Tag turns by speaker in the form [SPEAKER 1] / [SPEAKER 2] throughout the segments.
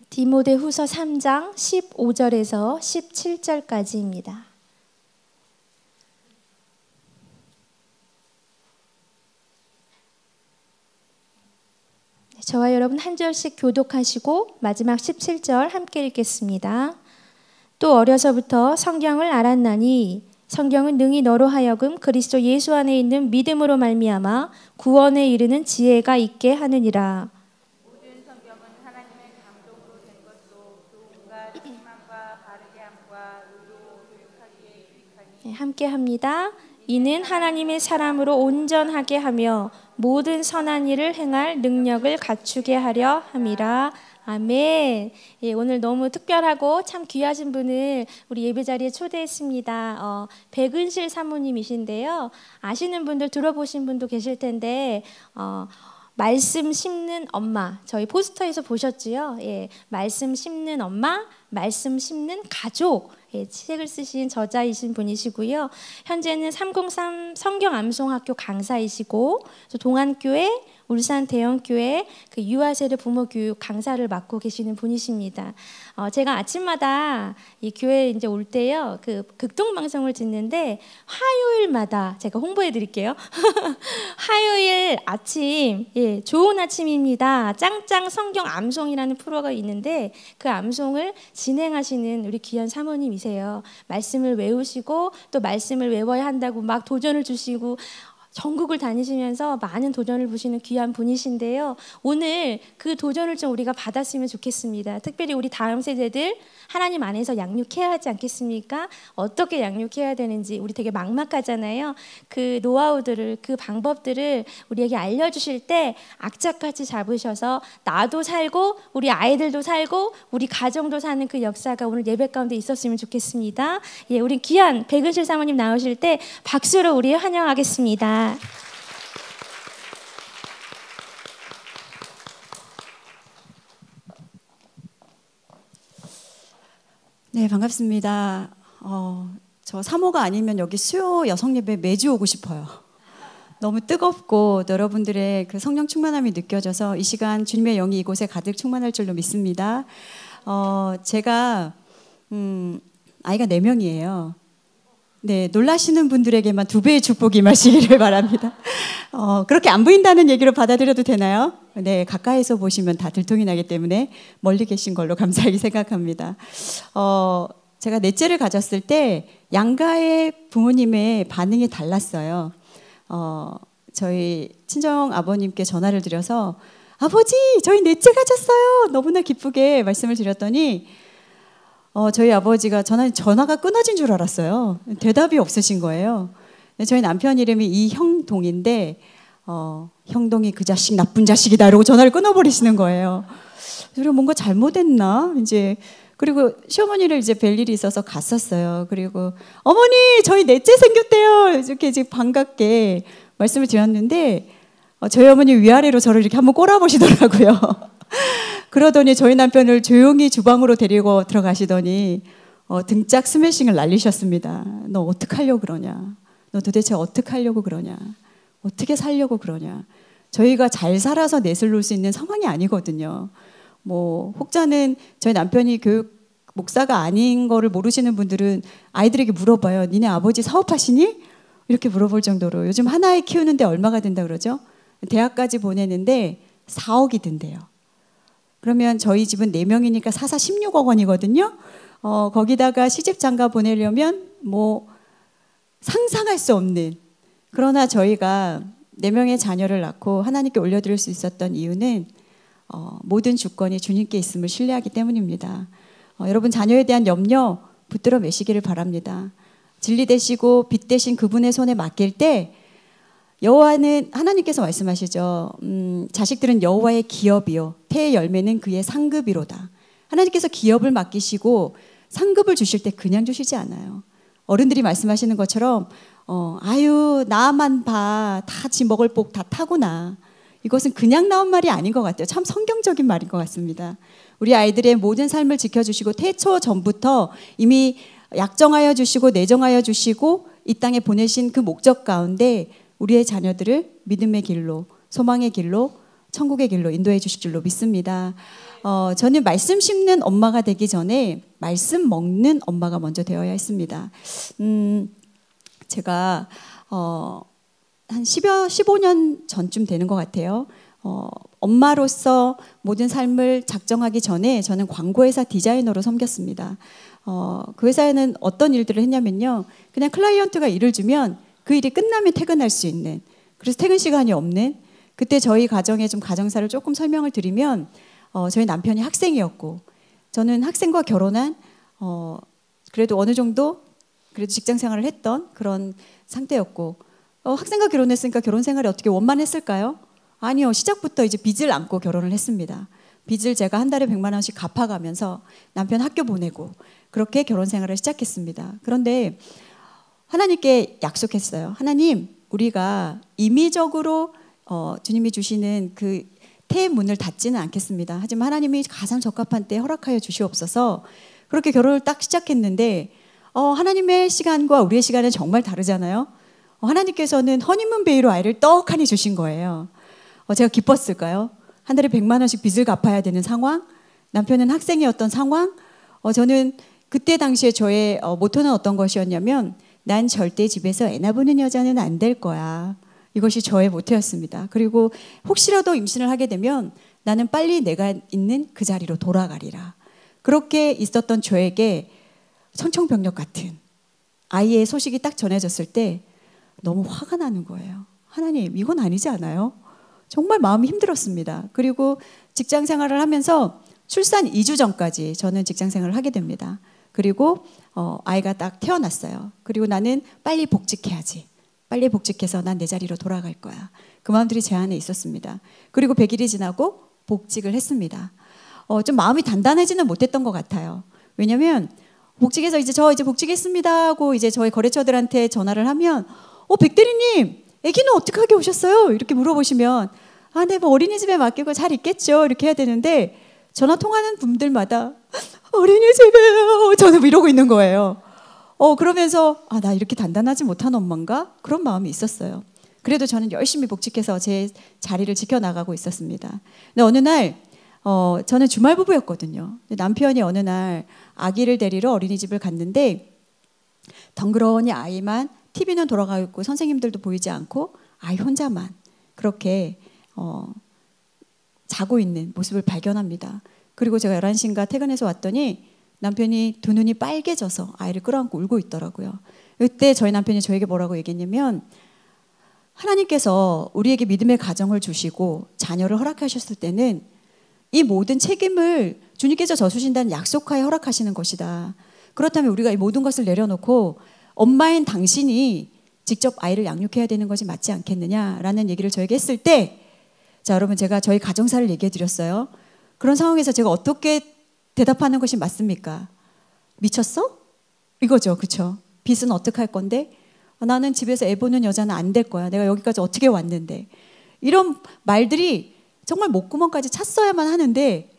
[SPEAKER 1] 디모데후서 3장 15절에서 17절까지입니다. 저와 여러분 한 절씩 교독하시고 마지막 17절 함께 읽겠습니다. 또 어려서부터 성경을 알았나니 성경은 능히 너로 하여금 그리스도 예수 안에 있는 믿음으로 말미암아 구원에 이르는 지혜가 있게 하느니라.
[SPEAKER 2] 모든 성경은 하나님의 감동으로 된 것도 교훈과 희망과 바르게 함과 의로 교육하기에 유익하니.
[SPEAKER 1] 함께 합니다. 이는 하나님의 사람으로 온전하게 하며 모든 선한 일을 행할 능력을 갖추게 하려 함이라. 아멘. 예, 오늘 너무 특별하고 참 귀하신 분을 우리 예배 자리에 초대했습니다. 백은실 사모님이신데요. 아시는 분들, 들어보신 분도 계실 텐데 말씀 심는 엄마, 저희 포스터에서 보셨지요? 예, 말씀 심는 엄마, 말씀 심는 가족, 예, 책을 쓰신 저자이신 분이시고요. 현재는 303 성경암송학교 강사이시고 동안교회, 울산 대형교회 그 유아세대 부모교육 강사를 맡고 계시는 분이십니다. 제가 아침마다 이 교회 이제 올 때요, 그 극동 방송을 듣는데 화요일마다 제가 홍보해 드릴게요. 화요일 아침, 예, 좋은 아침입니다. 짱짱 성경 암송이라는 프로가 있는데 그 암송을 진행하시는 우리 귀한 사모님이세요. 말씀을 외우시고 또 말씀을 외워야 한다고 막 도전을 주시고 전국을 다니시면서 많은 도전을 보시는 귀한 분이신데요. 오늘 그 도전을 좀 우리가 받았으면 좋겠습니다. 특별히 우리 다음 세대들 하나님 안에서 양육해야 하지 않겠습니까? 어떻게 양육해야 되는지 우리 되게 막막하잖아요. 그 노하우들을, 그 방법들을 우리에게 알려주실 때 악착같이 잡으셔서 나도 살고 우리 아이들도 살고 우리 가정도 사는 그 역사가 오늘 예배 가운데 있었으면 좋겠습니다. 예, 우리 귀한 백은실 사모님 나오실 때 박수로 우리 환영하겠습니다.
[SPEAKER 3] 네, 반갑습니다. 저 사모가 아니면 여기 수요 여성 예배 매주 오고 싶어요. 너무 뜨겁고 여러분들의 그 성령 충만함이 느껴져서 이 시간 주님의 영이 이곳에 가득 충만할 줄로 믿습니다. 제가 아이가 4명이에요. 네, 놀라시는 분들에게만 2배의 축복이 임하시기를 바랍니다. 그렇게 안 보인다는 얘기로 받아들여도 되나요? 네, 가까이서 보시면 다 들통이 나기 때문에 멀리 계신 걸로 감사하게 생각합니다. 제가 넷째를 가졌을 때 양가의 부모님의 반응이 달랐어요. 저희 친정 아버님께 전화를 드려서 아버지, 저희 넷째 가졌어요. 너무나 기쁘게 말씀을 드렸더니 저희 아버지가 전화가 끊어진 줄 알았어요. 대답이 없으신 거예요. 저희 남편 이름이 이형동인데 형동이 그 자식 나쁜 자식이다 이러고 전화를 끊어버리시는 거예요. 그리고 뭔가 잘못했나 이제. 그리고 시어머니를 이제 뵐 일이 있어서 갔었어요. 그리고 어머니 저희 넷째 생겼대요. 이렇게 이제 반갑게 말씀을 드렸는데 저희 어머니 위아래로 저를 이렇게 한번 꼬라보시더라고요. 그러더니 저희 남편을 조용히 주방으로 데리고 들어가시더니 등짝 스매싱을 날리셨습니다. 너 어떡하려고 그러냐? 너 도대체 어떡하려고 그러냐? 어떻게 살려고 그러냐? 저희가 잘 살아서 넷을 놓을 수 있는 상황이 아니거든요. 혹자는 저희 남편이 교육 목사가 아닌 거를 모르시는 분들은 아이들에게 물어봐요. 니네 아버지 사업하시니? 이렇게 물어볼 정도로 요즘 한 아이 키우는데 얼마가 된다 그러죠? 대학까지 보내는데 4억이 든대요. 그러면 저희 집은 4명이니까 사사 16억 원이거든요. 거기다가 시집 장가 보내려면 상상할 수 없는. 그러나 저희가 4명의 자녀를 낳고 하나님께 올려드릴 수 있었던 이유는 모든 주권이 주님께 있음을 신뢰하기 때문입니다. 여러분 자녀에 대한 염려 붙들어 매시기를 바랍니다. 진리 되시고 빛 되신 그분의 손에 맡길 때 여호와는 하나님께서 말씀하시죠. 자식들은 여호와의 기업이요 태의 열매는 그의 상급이로다. 하나님께서 기업을 맡기시고 상급을 주실 때 그냥 주시지 않아요. 어른들이 말씀하시는 것처럼 아유 나만 봐. 다 지 먹을 복 다 타구나. 이것은 그냥 나온 말이 아닌 것 같아요. 참 성경적인 말인 것 같습니다. 우리 아이들의 모든 삶을 지켜주시고 태초 전부터 이미 약정하여 주시고 내정하여 주시고 이 땅에 보내신 그 목적 가운데 우리의 자녀들을 믿음의 길로, 소망의 길로, 천국의 길로 인도해 주실 줄로 믿습니다. 저는 말씀 심는 엄마가 되기 전에 말씀 먹는 엄마가 먼저 되어야 했습니다. 제가 한 15년 전쯤 되는 것 같아요. 엄마로서 모든 삶을 작정하기 전에 저는 광고회사 디자이너로 섬겼습니다. 그 회사에는 어떤 일들을 했냐면요. 그냥 클라이언트가 일을 주면 그 일이 끝나면 퇴근할 수 있는, 그래서 퇴근 시간이 없는, 그때 저희 가정의 좀 가정사를 조금 설명을 드리면 저희 남편이 학생이었고 저는 학생과 결혼한 그래도 어느 정도 그래도 직장 생활을 했던 그런 상태였고 학생과 결혼했으니까 결혼 생활이 어떻게 원만했을까요? 아니요. 시작부터 이제 빚을 안고 결혼을 했습니다. 빚을 제가 한 달에 100만 원씩 갚아가면서 남편 학교 보내고 그렇게 결혼 생활을 시작했습니다. 그런데 하나님께 약속했어요. 하나님, 우리가 임의적으로 주님이 주시는 그 태문을 닫지는 않겠습니다. 하지만 하나님이 가장 적합한 때 허락하여 주시옵소서. 그렇게 결혼을 딱 시작했는데 하나님의 시간과 우리의 시간은 정말 다르잖아요. 하나님께서는 허니문 베이로 아이를 떡하니 주신 거예요. 제가 기뻤을까요? 한 달에 100만 원씩 빚을 갚아야 되는 상황, 남편은 학생이었던 상황. 저는 그때 당시에 저의 모토는 어떤 것이었냐면 난 절대 집에서 애 낳아보는 여자는 안 될 거야. 이것이 저의 모토였습니다. 그리고 혹시라도 임신을 하게 되면 나는 빨리 내가 있는 그 자리로 돌아가리라. 그렇게 있었던 저에게 청천벽력 같은 아이의 소식이 딱 전해졌을 때 너무 화가 나는 거예요. 하나님, 이건 아니지 않아요? 정말 마음이 힘들었습니다. 그리고 직장 생활을 하면서 출산 2주 전까지 저는 직장 생활을 하게 됩니다. 그리고 아이가 딱 태어났어요. 그리고 나는 빨리 복직해야지. 빨리 복직해서 난 내 자리로 돌아갈 거야. 그 마음들이 제 안에 있었습니다. 그리고 100일이 지나고 복직을 했습니다. 좀 마음이 단단해지는 못했던 것 같아요. 왜냐면 복직해서 저 이제 복직했습니다 하고 이제 저희 거래처들한테 전화를 하면 백대리님, 아기는 어떻게 오셨어요? 이렇게 물어보시면 네, 뭐 어린이집에 맡기고 잘 있겠죠. 이렇게 해야 되는데 전화 통하는 분들마다 어린이집에요. 저는 이러고 있는 거예요. 그러면서 나 이렇게 단단하지 못한 엄마인가? 그런 마음이 있었어요. 그래도 저는 열심히 복직해서 제 자리를 지켜나가고 있었습니다. 근데 어느 날 저는 주말 부부였거든요. 남편이 어느 날 아기를 데리러 어린이집을 갔는데 덩그러니 아이만 TV는 돌아가 있고 선생님들도 보이지 않고 아이 혼자만 그렇게 자고 있는 모습을 발견합니다. 그리고 제가 11시인가 퇴근해서 왔더니 남편이 두 눈이 빨개져서 아이를 끌어안고 울고 있더라고요. 그때 저희 남편이 저에게 뭐라고 얘기했냐면 하나님께서 우리에게 믿음의 가정을 주시고 자녀를 허락하셨을 때는 이 모든 책임을 주님께서 져주신다는 약속하에 허락하시는 것이다. 그렇다면 우리가 이 모든 것을 내려놓고 엄마인 당신이 직접 아이를 양육해야 되는 것이 맞지 않겠느냐라는 얘기를 저에게 했을 때 자, 여러분 제가 저희 가정사를 얘기해 드렸어요. 그런 상황에서 제가 어떻게 대답하는 것이 맞습니까? 미쳤어? 이거죠. 그렇죠? 빚은 어떻게 할 건데? 나는 집에서 애 보는 여자는 안 될 거야. 내가 여기까지 어떻게 왔는데. 이런 말들이 정말 목구멍까지 찼어야만 하는데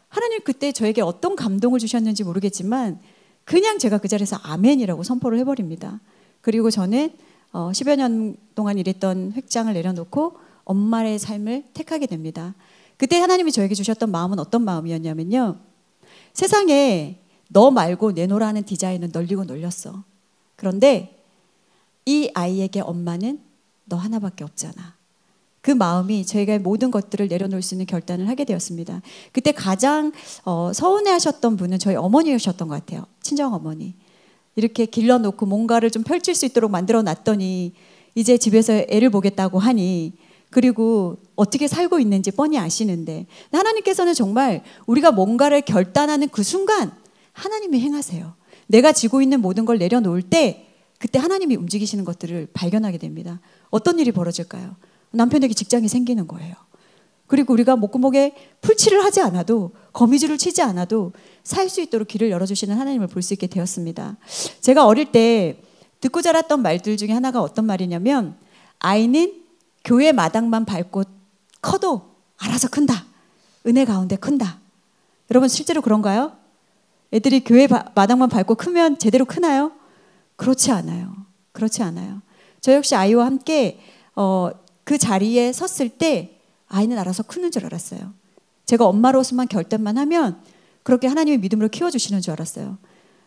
[SPEAKER 3] 하나님 그때 저에게 어떤 감동을 주셨는지 모르겠지만 그냥 제가 그 자리에서 아멘이라고 선포를 해버립니다. 그리고 저는 10여 년 동안 일했던 획장을 내려놓고 엄마의 삶을 택하게 됩니다. 그때 하나님이 저에게 주셨던 마음은 어떤 마음이었냐면요. 세상에 너 말고 내놓으라 하는 디자인은 널리고 널렸어. 그런데 이 아이에게 엄마는 너 하나밖에 없잖아. 그 마음이 저희가 모든 것들을 내려놓을 수 있는 결단을 하게 되었습니다. 그때 가장 서운해하셨던 분은 저희 어머니셨던 것 같아요. 친정어머니. 이렇게 길러놓고 뭔가를 좀 펼칠 수 있도록 만들어놨더니 이제 집에서 애를 보겠다고 하니 그리고 어떻게 살고 있는지 뻔히 아시는데 하나님께서는 정말 우리가 뭔가를 결단하는 그 순간 하나님이 행하세요. 내가 지고 있는 모든 걸 내려놓을 때 그때 하나님이 움직이시는 것들을 발견하게 됩니다. 어떤 일이 벌어질까요? 남편에게 직장이 생기는 거예요. 그리고 우리가 목구멍에 풀칠을 하지 않아도 거미줄을 치지 않아도 살 수 있도록 길을 열어주시는 하나님을 볼 수 있게 되었습니다. 제가 어릴 때 듣고 자랐던 말들 중에 하나가 어떤 말이냐면 아이는 교회 마당만 밟고 커도 알아서 큰다. 은혜 가운데 큰다. 여러분 실제로 그런가요? 애들이 교회 마당만 밟고 크면 제대로 크나요? 그렇지 않아요. 그렇지 않아요. 저 역시 아이와 함께 그 자리에 섰을 때 아이는 알아서 크는 줄 알았어요. 제가 엄마로서만 결단만 하면 그렇게 하나님의 믿음으로 키워주시는 줄 알았어요.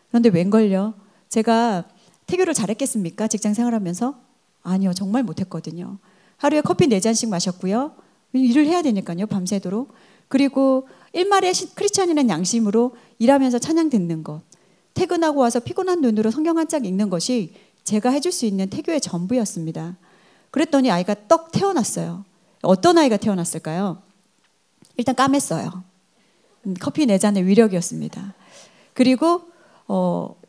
[SPEAKER 3] 그런데 웬걸요? 제가 태교를 잘했겠습니까? 직장 생활하면서? 아니요, 정말 못했거든요. 하루에 커피 4잔씩 마셨고요. 일을 해야 되니까요, 밤새도록. 그리고 일말의 크리스찬이라는 양심으로 일하면서 찬양 듣는 것, 퇴근하고 와서 피곤한 눈으로 성경 한 짝 읽는 것이 제가 해줄 수 있는 태교의 전부였습니다. 그랬더니 아이가 떡 태어났어요. 어떤 아이가 태어났을까요? 일단 까맸어요. 커피 4잔의 위력이었습니다. 그리고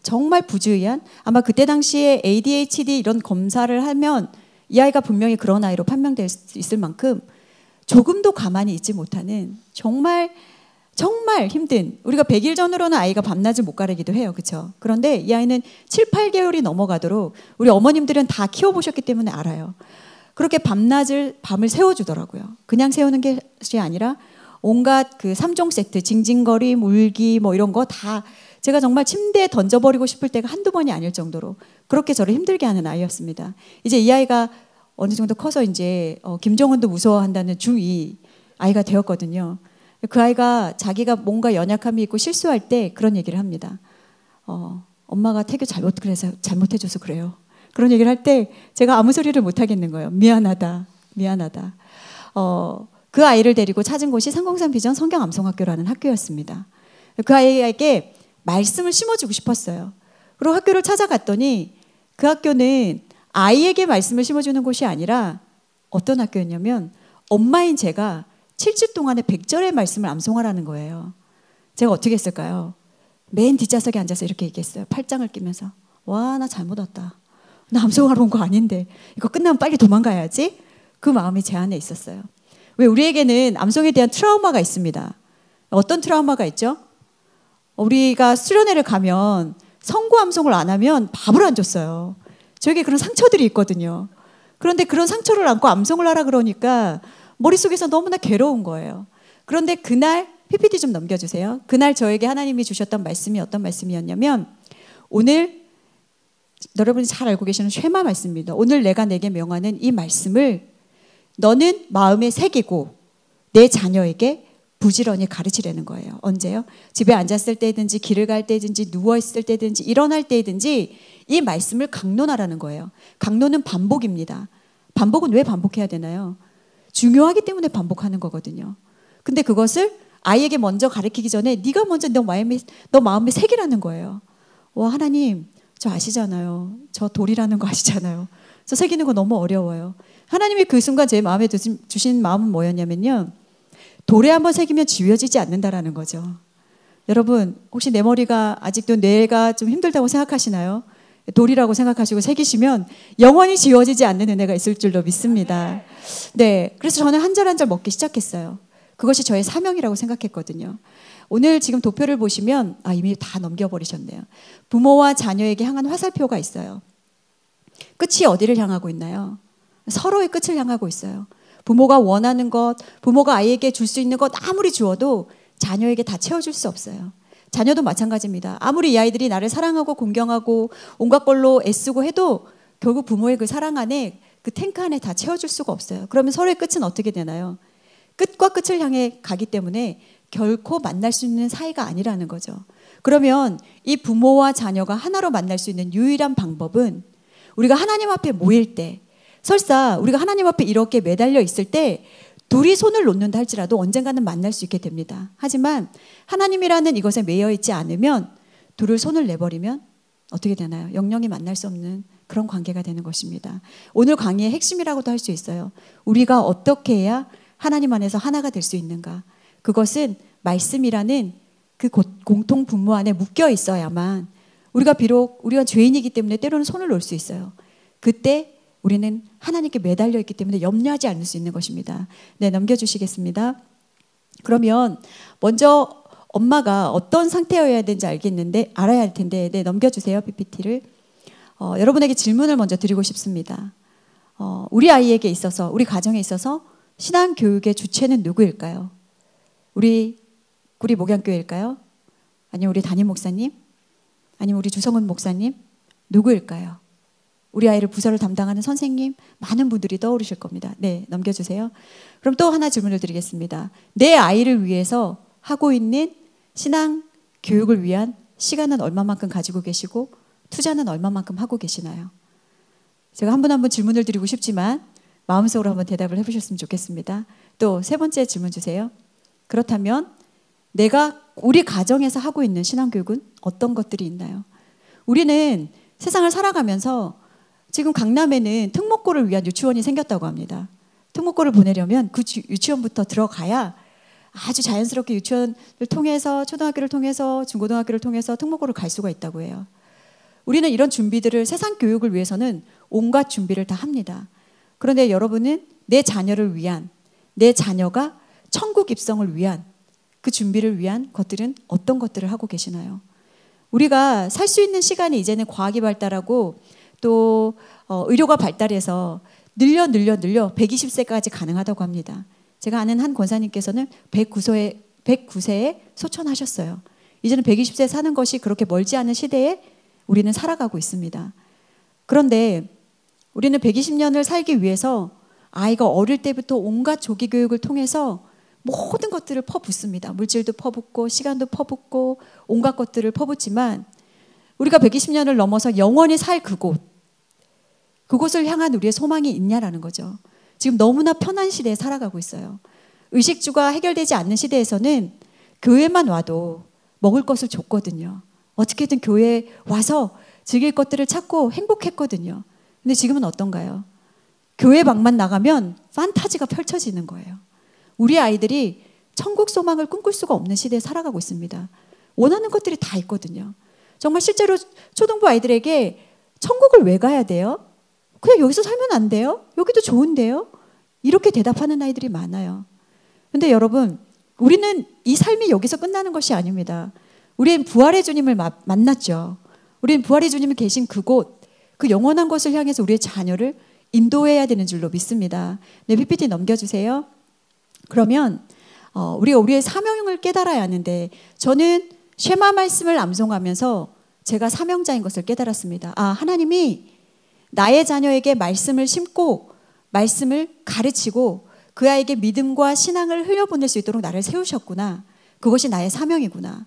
[SPEAKER 3] 정말 부주의한, 아마 그때 당시에 ADHD 이런 검사를 하면 이 아이가 분명히 그런 아이로 판명될 수 있을 만큼 조금도 가만히 있지 못하는 정말 힘든, 우리가 100일 전으로는 아이가 밤낮을 못 가리기도 해요. 그렇죠? 그런데 이 아이는 7, 8개월이 넘어가도록 우리 어머님들은 다 키워보셨기 때문에 알아요. 그렇게 밤을 세워주더라고요. 그냥 세우는 것이 아니라 온갖 그 3종 세트, 징징거림, 울기 뭐 이런 거 다 제가 정말 침대에 던져버리고 싶을 때가 한두 번이 아닐 정도로 그렇게 저를 힘들게 하는 아이였습니다. 이제 이 아이가 어느 정도 커서 이제 김정은도 무서워한다는 중2 아이가 되었거든요. 그 아이가 자기가 뭔가 연약함이 있고 실수할 때 그런 얘기를 합니다. 엄마가 태교 잘못해줘서 그래요. 그런 얘기를 할 때 제가 아무 소리를 못 하겠는 거예요. 미안하다. 그 아이를 데리고 찾은 곳이 상공산 비전 성경 암송학교라는 학교였습니다. 그 아이에게 말씀을 심어주고 싶었어요. 그리고 학교를 찾아갔더니 그 학교는 아이에게 말씀을 심어주는 곳이 아니라 어떤 학교였냐면 엄마인 제가 7주 동안에 100절의 말씀을 암송하라는 거예요. 제가 어떻게 했을까요? 맨 뒷좌석에 앉아서 이렇게 얘기했어요. 팔짱을 끼면서. 와, 나 잘못 왔다. 나 암송하러 온 거 아닌데 이거 끝나면 빨리 도망가야지. 그 마음이 제 안에 있었어요. 왜 우리에게는 암송에 대한 트라우마가 있습니다. 어떤 트라우마가 있죠? 우리가 수련회를 가면 성구 암송을 안 하면 밥을 안 줬어요. 저에게 그런 상처들이 있거든요. 그런데 그런 상처를 안고 암송을 하라 그러니까 머릿속에서 너무나 괴로운 거예요. 그런데 그날 PPT 좀 넘겨주세요. 그날 저에게 하나님이 주셨던 말씀이 어떤 말씀이었냐면 오늘 여러분이 잘 알고 계시는 쉐마 말씀입니다. 오늘 내가 내게 명하는 이 말씀을 너는 마음에 새기고 내 자녀에게 부지런히 가르치라는 거예요. 언제요? 집에 앉았을 때든지 길을 갈 때든지 누워있을 때든지 일어날 때든지 이 말씀을 강론하라는 거예요. 강론은 반복입니다. 반복은 왜 반복해야 되나요? 중요하기 때문에 반복하는 거거든요. 근데 그것을 아이에게 먼저 가르치기 전에 네가 먼저 너 마음에 새기라는 거예요. 와, 하나님 저 아시잖아요. 저 돌이라는 거 아시잖아요. 저 새기는 거 너무 어려워요. 하나님이 그 순간 제 마음에 주신 마음은 뭐였냐면요. 돌에 한번 새기면 지워지지 않는다라는 거죠. 여러분 혹시 내 머리가 아직도 뇌가 좀 힘들다고 생각하시나요? 돌이라고 생각하시고 새기시면 영원히 지워지지 않는 은혜가 있을 줄로 믿습니다. 네, 그래서 저는 한 절 한 절 먹기 시작했어요. 그것이 저의 사명이라고 생각했거든요. 오늘 지금 도표를 보시면 이미 다 넘겨버리셨네요. 부모와 자녀에게 향한 화살표가 있어요. 끝이 어디를 향하고 있나요? 서로의 끝을 향하고 있어요. 부모가 원하는 것, 부모가 아이에게 줄 수 있는 것 아무리 주어도 자녀에게 다 채워줄 수 없어요. 자녀도 마찬가지입니다. 아무리 이 아이들이 나를 사랑하고 공경하고 온갖 걸로 애쓰고 해도 결국 부모의 그 사랑 안에 그 탱크 안에 다 채워줄 수가 없어요. 그러면 서로의 끝은 어떻게 되나요? 끝과 끝을 향해 가기 때문에 결코 만날 수 있는 사이가 아니라는 거죠. 그러면 이 부모와 자녀가 하나로 만날 수 있는 유일한 방법은 우리가 하나님 앞에 모일 때, 설사 우리가 하나님 앞에 이렇게 매달려 있을 때 둘이 손을 놓는다 할지라도 언젠가는 만날 수 있게 됩니다. 하지만 하나님이라는 이것에 매여 있지 않으면 둘을 손을 내버리면 어떻게 되나요? 영영이 만날 수 없는 그런 관계가 되는 것입니다. 오늘 강의의 핵심이라고도 할 수 있어요. 우리가 어떻게 해야 하나님 안에서 하나가 될 수 있는가? 그것은 말씀이라는 그 공통 분모 안에 묶여 있어야만 우리가 죄인이기 때문에 때로는 손을 놓을 수 있어요. 그때 우리는 하나님께 매달려 있기 때문에 염려하지 않을 수 있는 것입니다. 네, 넘겨주시겠습니다. 그러면 먼저 엄마가 어떤 상태여야 되는지 알아야 할 텐데, 네, 넘겨주세요, PPT를. 여러분에게 질문을 먼저 드리고 싶습니다. 우리 아이에게 있어서, 우리 가정에 있어서 신앙 교육의 주체는 누구일까요? 우리 목양교회일까요? 아니면 우리 담임 목사님? 아니면 우리 주성은 목사님? 누구일까요? 우리 아이를 부서를 담당하는 선생님, 많은 분들이 떠오르실 겁니다. 네, 넘겨주세요. 그럼 또 하나 질문을 드리겠습니다. 내 아이를 위해서 하고 있는 신앙 교육을 위한 시간은 얼마만큼 가지고 계시고 투자는 얼마만큼 하고 계시나요? 제가 한 분 한 분 질문을 드리고 싶지만 마음속으로 한번 대답을 해보셨으면 좋겠습니다. 또 세 번째 질문 주세요. 그렇다면 내가 우리 가정에서 하고 있는 신앙교육은 어떤 것들이 있나요? 우리는 세상을 살아가면서 지금 강남에는 특목고를 위한 유치원이 생겼다고 합니다. 특목고를 보내려면 그 유치원부터 들어가야 아주 자연스럽게 유치원을 통해서 초등학교를 통해서 중고등학교를 통해서 특목고를 갈 수가 있다고 해요. 우리는 이런 준비들을 세상 교육을 위해서는 온갖 준비를 다 합니다. 그런데 여러분은 내 자녀를 위한, 내 자녀가 천국 입성을 위한 그 준비를 위한 것들은 어떤 것들을 하고 계시나요? 우리가 살 수 있는 시간이 이제는 과학이 발달하고 또 의료가 발달해서 늘려 120세까지 가능하다고 합니다. 제가 아는 한 권사님께서는 109세에 소천하셨어요. 이제는 120세 사는 것이 그렇게 멀지 않은 시대에 우리는 살아가고 있습니다. 그런데 우리는 120년을 살기 위해서 아이가 어릴 때부터 온갖 조기 교육을 통해서 모든 것들을 퍼붓습니다. 물질도 퍼붓고 시간도 퍼붓고 온갖 것들을 퍼붓지만 우리가 120년을 넘어서 영원히 살 그곳을 향한 우리의 소망이 있냐라는 거죠. 지금 너무나 편한 시대에 살아가고 있어요. 의식주가 해결되지 않는 시대에서는 교회만 와도 먹을 것을 줬거든요. 어떻게든 교회에 와서 즐길 것들을 찾고 행복했거든요. 근데 지금은 어떤가요? 교회 방만 나가면 판타지가 펼쳐지는 거예요. 우리 아이들이 천국 소망을 꿈꿀 수가 없는 시대에 살아가고 있습니다. 원하는 것들이 다 있거든요. 정말 실제로 초등부 아이들에게 천국을 왜 가야 돼요? 그냥 여기서 살면 안 돼요? 여기도 좋은데요? 이렇게 대답하는 아이들이 많아요. 근데 여러분, 우리는 이 삶이 여기서 끝나는 것이 아닙니다. 우리는 부활의 주님을 만났죠. 우리는 부활의 주님이 계신 그곳, 그 영원한 곳을 향해서 우리의 자녀를 인도해야 되는 줄로 믿습니다. 네, PPT 넘겨주세요. 그러면 우리가 우리의 사명을 깨달아야 하는데 저는 쉐마 말씀을 암송하면서 제가 사명자인 것을 깨달았습니다. 아, 하나님이 나의 자녀에게 말씀을 심고 말씀을 가르치고 그 아이에게 믿음과 신앙을 흘려보낼 수 있도록 나를 세우셨구나. 그것이 나의 사명이구나.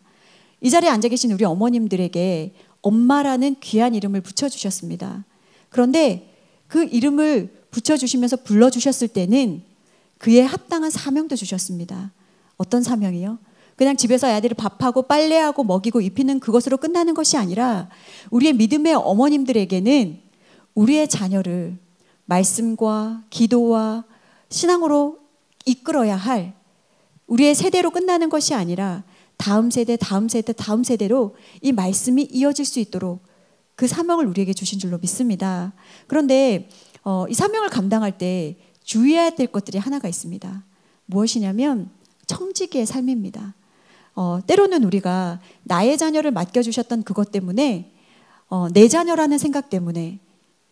[SPEAKER 3] 이 자리에 앉아 계신 우리 어머님들에게 엄마라는 귀한 이름을 붙여주셨습니다. 그런데 그 이름을 붙여주시면서 불러주셨을 때는 그에 합당한 사명도 주셨습니다. 어떤 사명이요? 그냥 집에서 아이들을 밥하고 빨래하고 먹이고 입히는 그것으로 끝나는 것이 아니라 우리의 믿음의 어머님들에게는 우리의 자녀를 말씀과 기도와 신앙으로 이끌어야 할 우리의 세대로 끝나는 것이 아니라 다음 세대, 다음 세대, 다음 세대로 이 말씀이 이어질 수 있도록 그 사명을 우리에게 주신 줄로 믿습니다. 그런데 이 사명을 감당할 때 주의해야 될 것들이 하나가 있습니다. 무엇이냐면 청지기의 삶입니다. 때로는 우리가 나의 자녀를 맡겨주셨던 그것 때문에 내 자녀라는 생각 때문에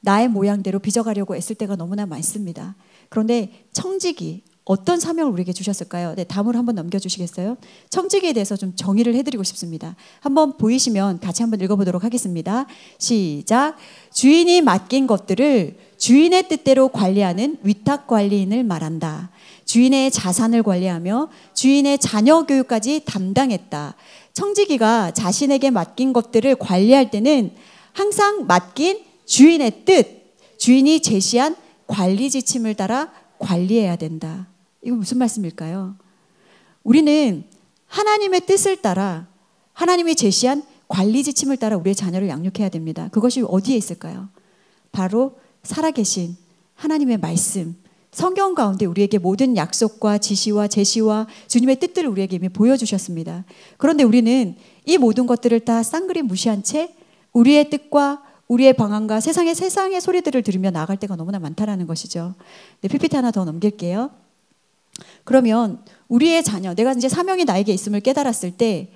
[SPEAKER 3] 나의 모양대로 빚어가려고 애쓸 때가 너무나 많습니다. 그런데 청지기, 어떤 사명을 우리에게 주셨을까요? 네, 다음으로 한번 넘겨주시겠어요? 청지기에 대해서 좀 정의를 해드리고 싶습니다. 한번 보이시면 같이 한번 읽어보도록 하겠습니다. 시작. 주인이 맡긴 것들을 주인의 뜻대로 관리하는 위탁관리인을 말한다. 주인의 자산을 관리하며 주인의 자녀 교육까지 담당했다. 청지기가 자신에게 맡긴 것들을 관리할 때는 항상 맡긴 주인의 뜻, 주인이 제시한 관리 지침을 따라 관리해야 된다. 이거 무슨 말씀일까요? 우리는 하나님의 뜻을 따라 하나님이 제시한 관리 지침을 따라 우리의 자녀를 양육해야 됩니다. 그것이 어디에 있을까요? 바로 살아계신 하나님의 말씀, 성경 가운데 우리에게 모든 약속과 지시와 제시와 주님의 뜻들을 우리에게 이미 보여주셨습니다. 그런데 우리는 이 모든 것들을 다 쌍그리 무시한 채 우리의 뜻과 우리의 방황과 세상의 소리들을 들으며 나아갈 때가 너무나 많다라는 것이죠. 네, PPT 하나 더 넘길게요. 그러면 우리의 자녀, 내가 이제 사명이 나에게 있음을 깨달았을 때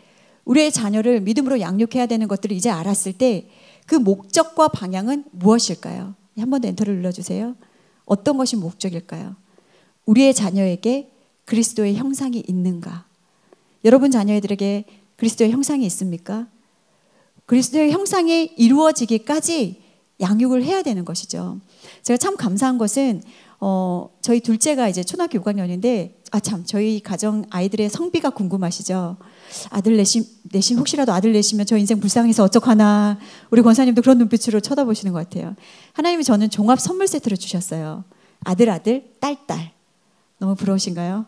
[SPEAKER 3] 우리의 자녀를 믿음으로 양육해야 되는 것들을 이제 알았을 때 그 목적과 방향은 무엇일까요? 한 번 더 엔터를 눌러주세요. 어떤 것이 목적일까요? 우리의 자녀에게 그리스도의 형상이 있는가? 여러분 자녀들에게 그리스도의 형상이 있습니까? 그리스도의 형상이 이루어지기까지 양육을 해야 되는 것이죠. 제가 참 감사한 것은 저희 둘째가 이제 초등학교 6학년인데 저희 가정 아이들의 성비가 궁금하시죠? 아들 내심 혹시라도 아들 내시면 저 인생 불쌍해서 어떡하나. 우리 권사님도 그런 눈빛으로 쳐다보시는 것 같아요. 하나님이 저는 종합 선물 세트를 주셨어요. 아들, 딸. 너무 부러우신가요?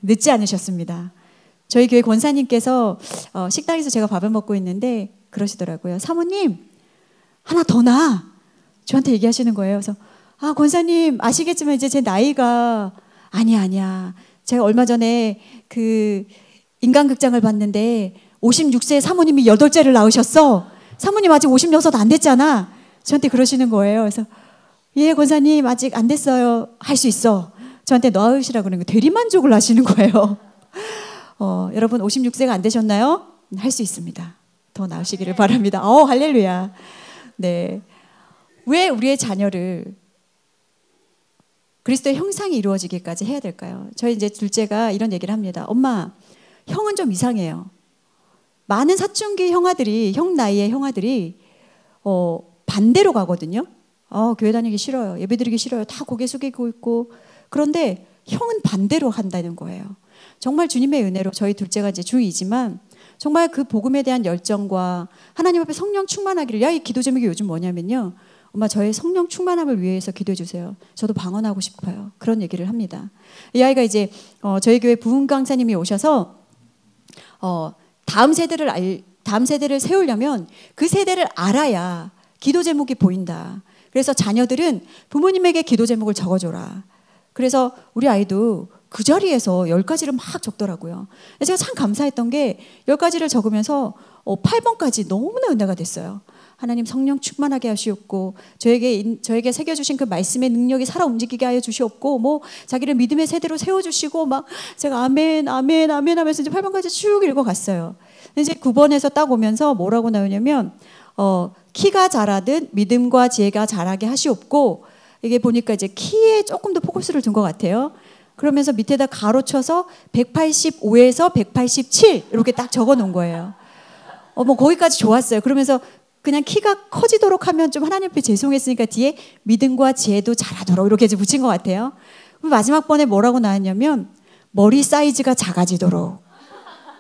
[SPEAKER 3] 늦지 않으셨습니다. 저희 교회 권사님께서 식당에서 제가 밥을 먹고 있는데 그러시더라고요. 사모님, 하나 더 낳아. 저한테 얘기하시는 거예요. 그래서 권사님 아시겠지만 이제 제 나이가 아니야. 제가 얼마 전에 그 인간극장을 봤는데 56세 사모님이 8째를 낳으셨어. 사모님 아직 56 안 됐잖아. 저한테 그러시는 거예요. 그래서 예, 권사님 아직 안 됐어요. 할 수 있어. 저한테 낳으시라고 그러는 거 대리만족을 하시는 거예요. 여러분 56세가 안 되셨나요? 할 수 있습니다. 더 나으시기를 바랍니다. 할렐루야. 네. 왜 우리의 자녀를 그리스도의 형상이 이루어지기까지 해야 될까요? 저희 이제 둘째가 이런 얘기를 합니다. 엄마, 형은 좀 이상해요. 많은 사춘기 형아들이, 형 나이의 형아들이 반대로 가거든요. 교회 다니기 싫어요. 예배 드리기 싫어요. 다 고개 숙이고 있고. 그런데 형은 반대로 한다는 거예요. 정말 주님의 은혜로 저희 둘째가 이제 중2지만 정말 그 복음에 대한 열정과 하나님 앞에 성령 충만하기를. 이 기도 제목이 요즘 뭐냐면요. 엄마, 저의 성령 충만함을 위해서 기도해 주세요. 저도 방언하고 싶어요. 그런 얘기를 합니다. 이 아이가 이제 저희 교회 부흥 강사님이 오셔서 다음 세대를 세우려면 그 세대를 알아야 기도 제목이 보인다. 그래서 자녀들은 부모님에게 기도 제목을 적어줘라. 그래서 우리 아이도 그 자리에서 10가지를 막 적더라고요. 제가 참 감사했던 게 10가지를 적으면서 8번까지 너무나 은혜가 됐어요. 하나님 성령 충만하게 하시옵고 저에게 새겨주신 그 말씀의 능력이 살아 움직이게 하여 주시옵고 뭐 자기를 믿음의 세대로 세워주시고 막 제가 아멘 하면서 이제 8번까지 쭉 읽어갔어요. 이제 9번에서 딱 오면서 뭐라고 나오냐면 키가 자라듯 믿음과 지혜가 자라게 하시옵고, 이게 보니까 이제 키에 조금 더 포커스를 둔 것 같아요. 그러면서 밑에다 가로 쳐서 185에서 187 이렇게 딱 적어 놓은 거예요. 뭐 거기까지 좋았어요. 그러면서 그냥 키가 커지도록 하면 좀 하나님 앞에 죄송했으니까 뒤에 믿음과 지혜도 자라도록 이렇게 이제 붙인 것 같아요. 마지막 번에 뭐라고 나왔냐면 머리 사이즈가 작아지도록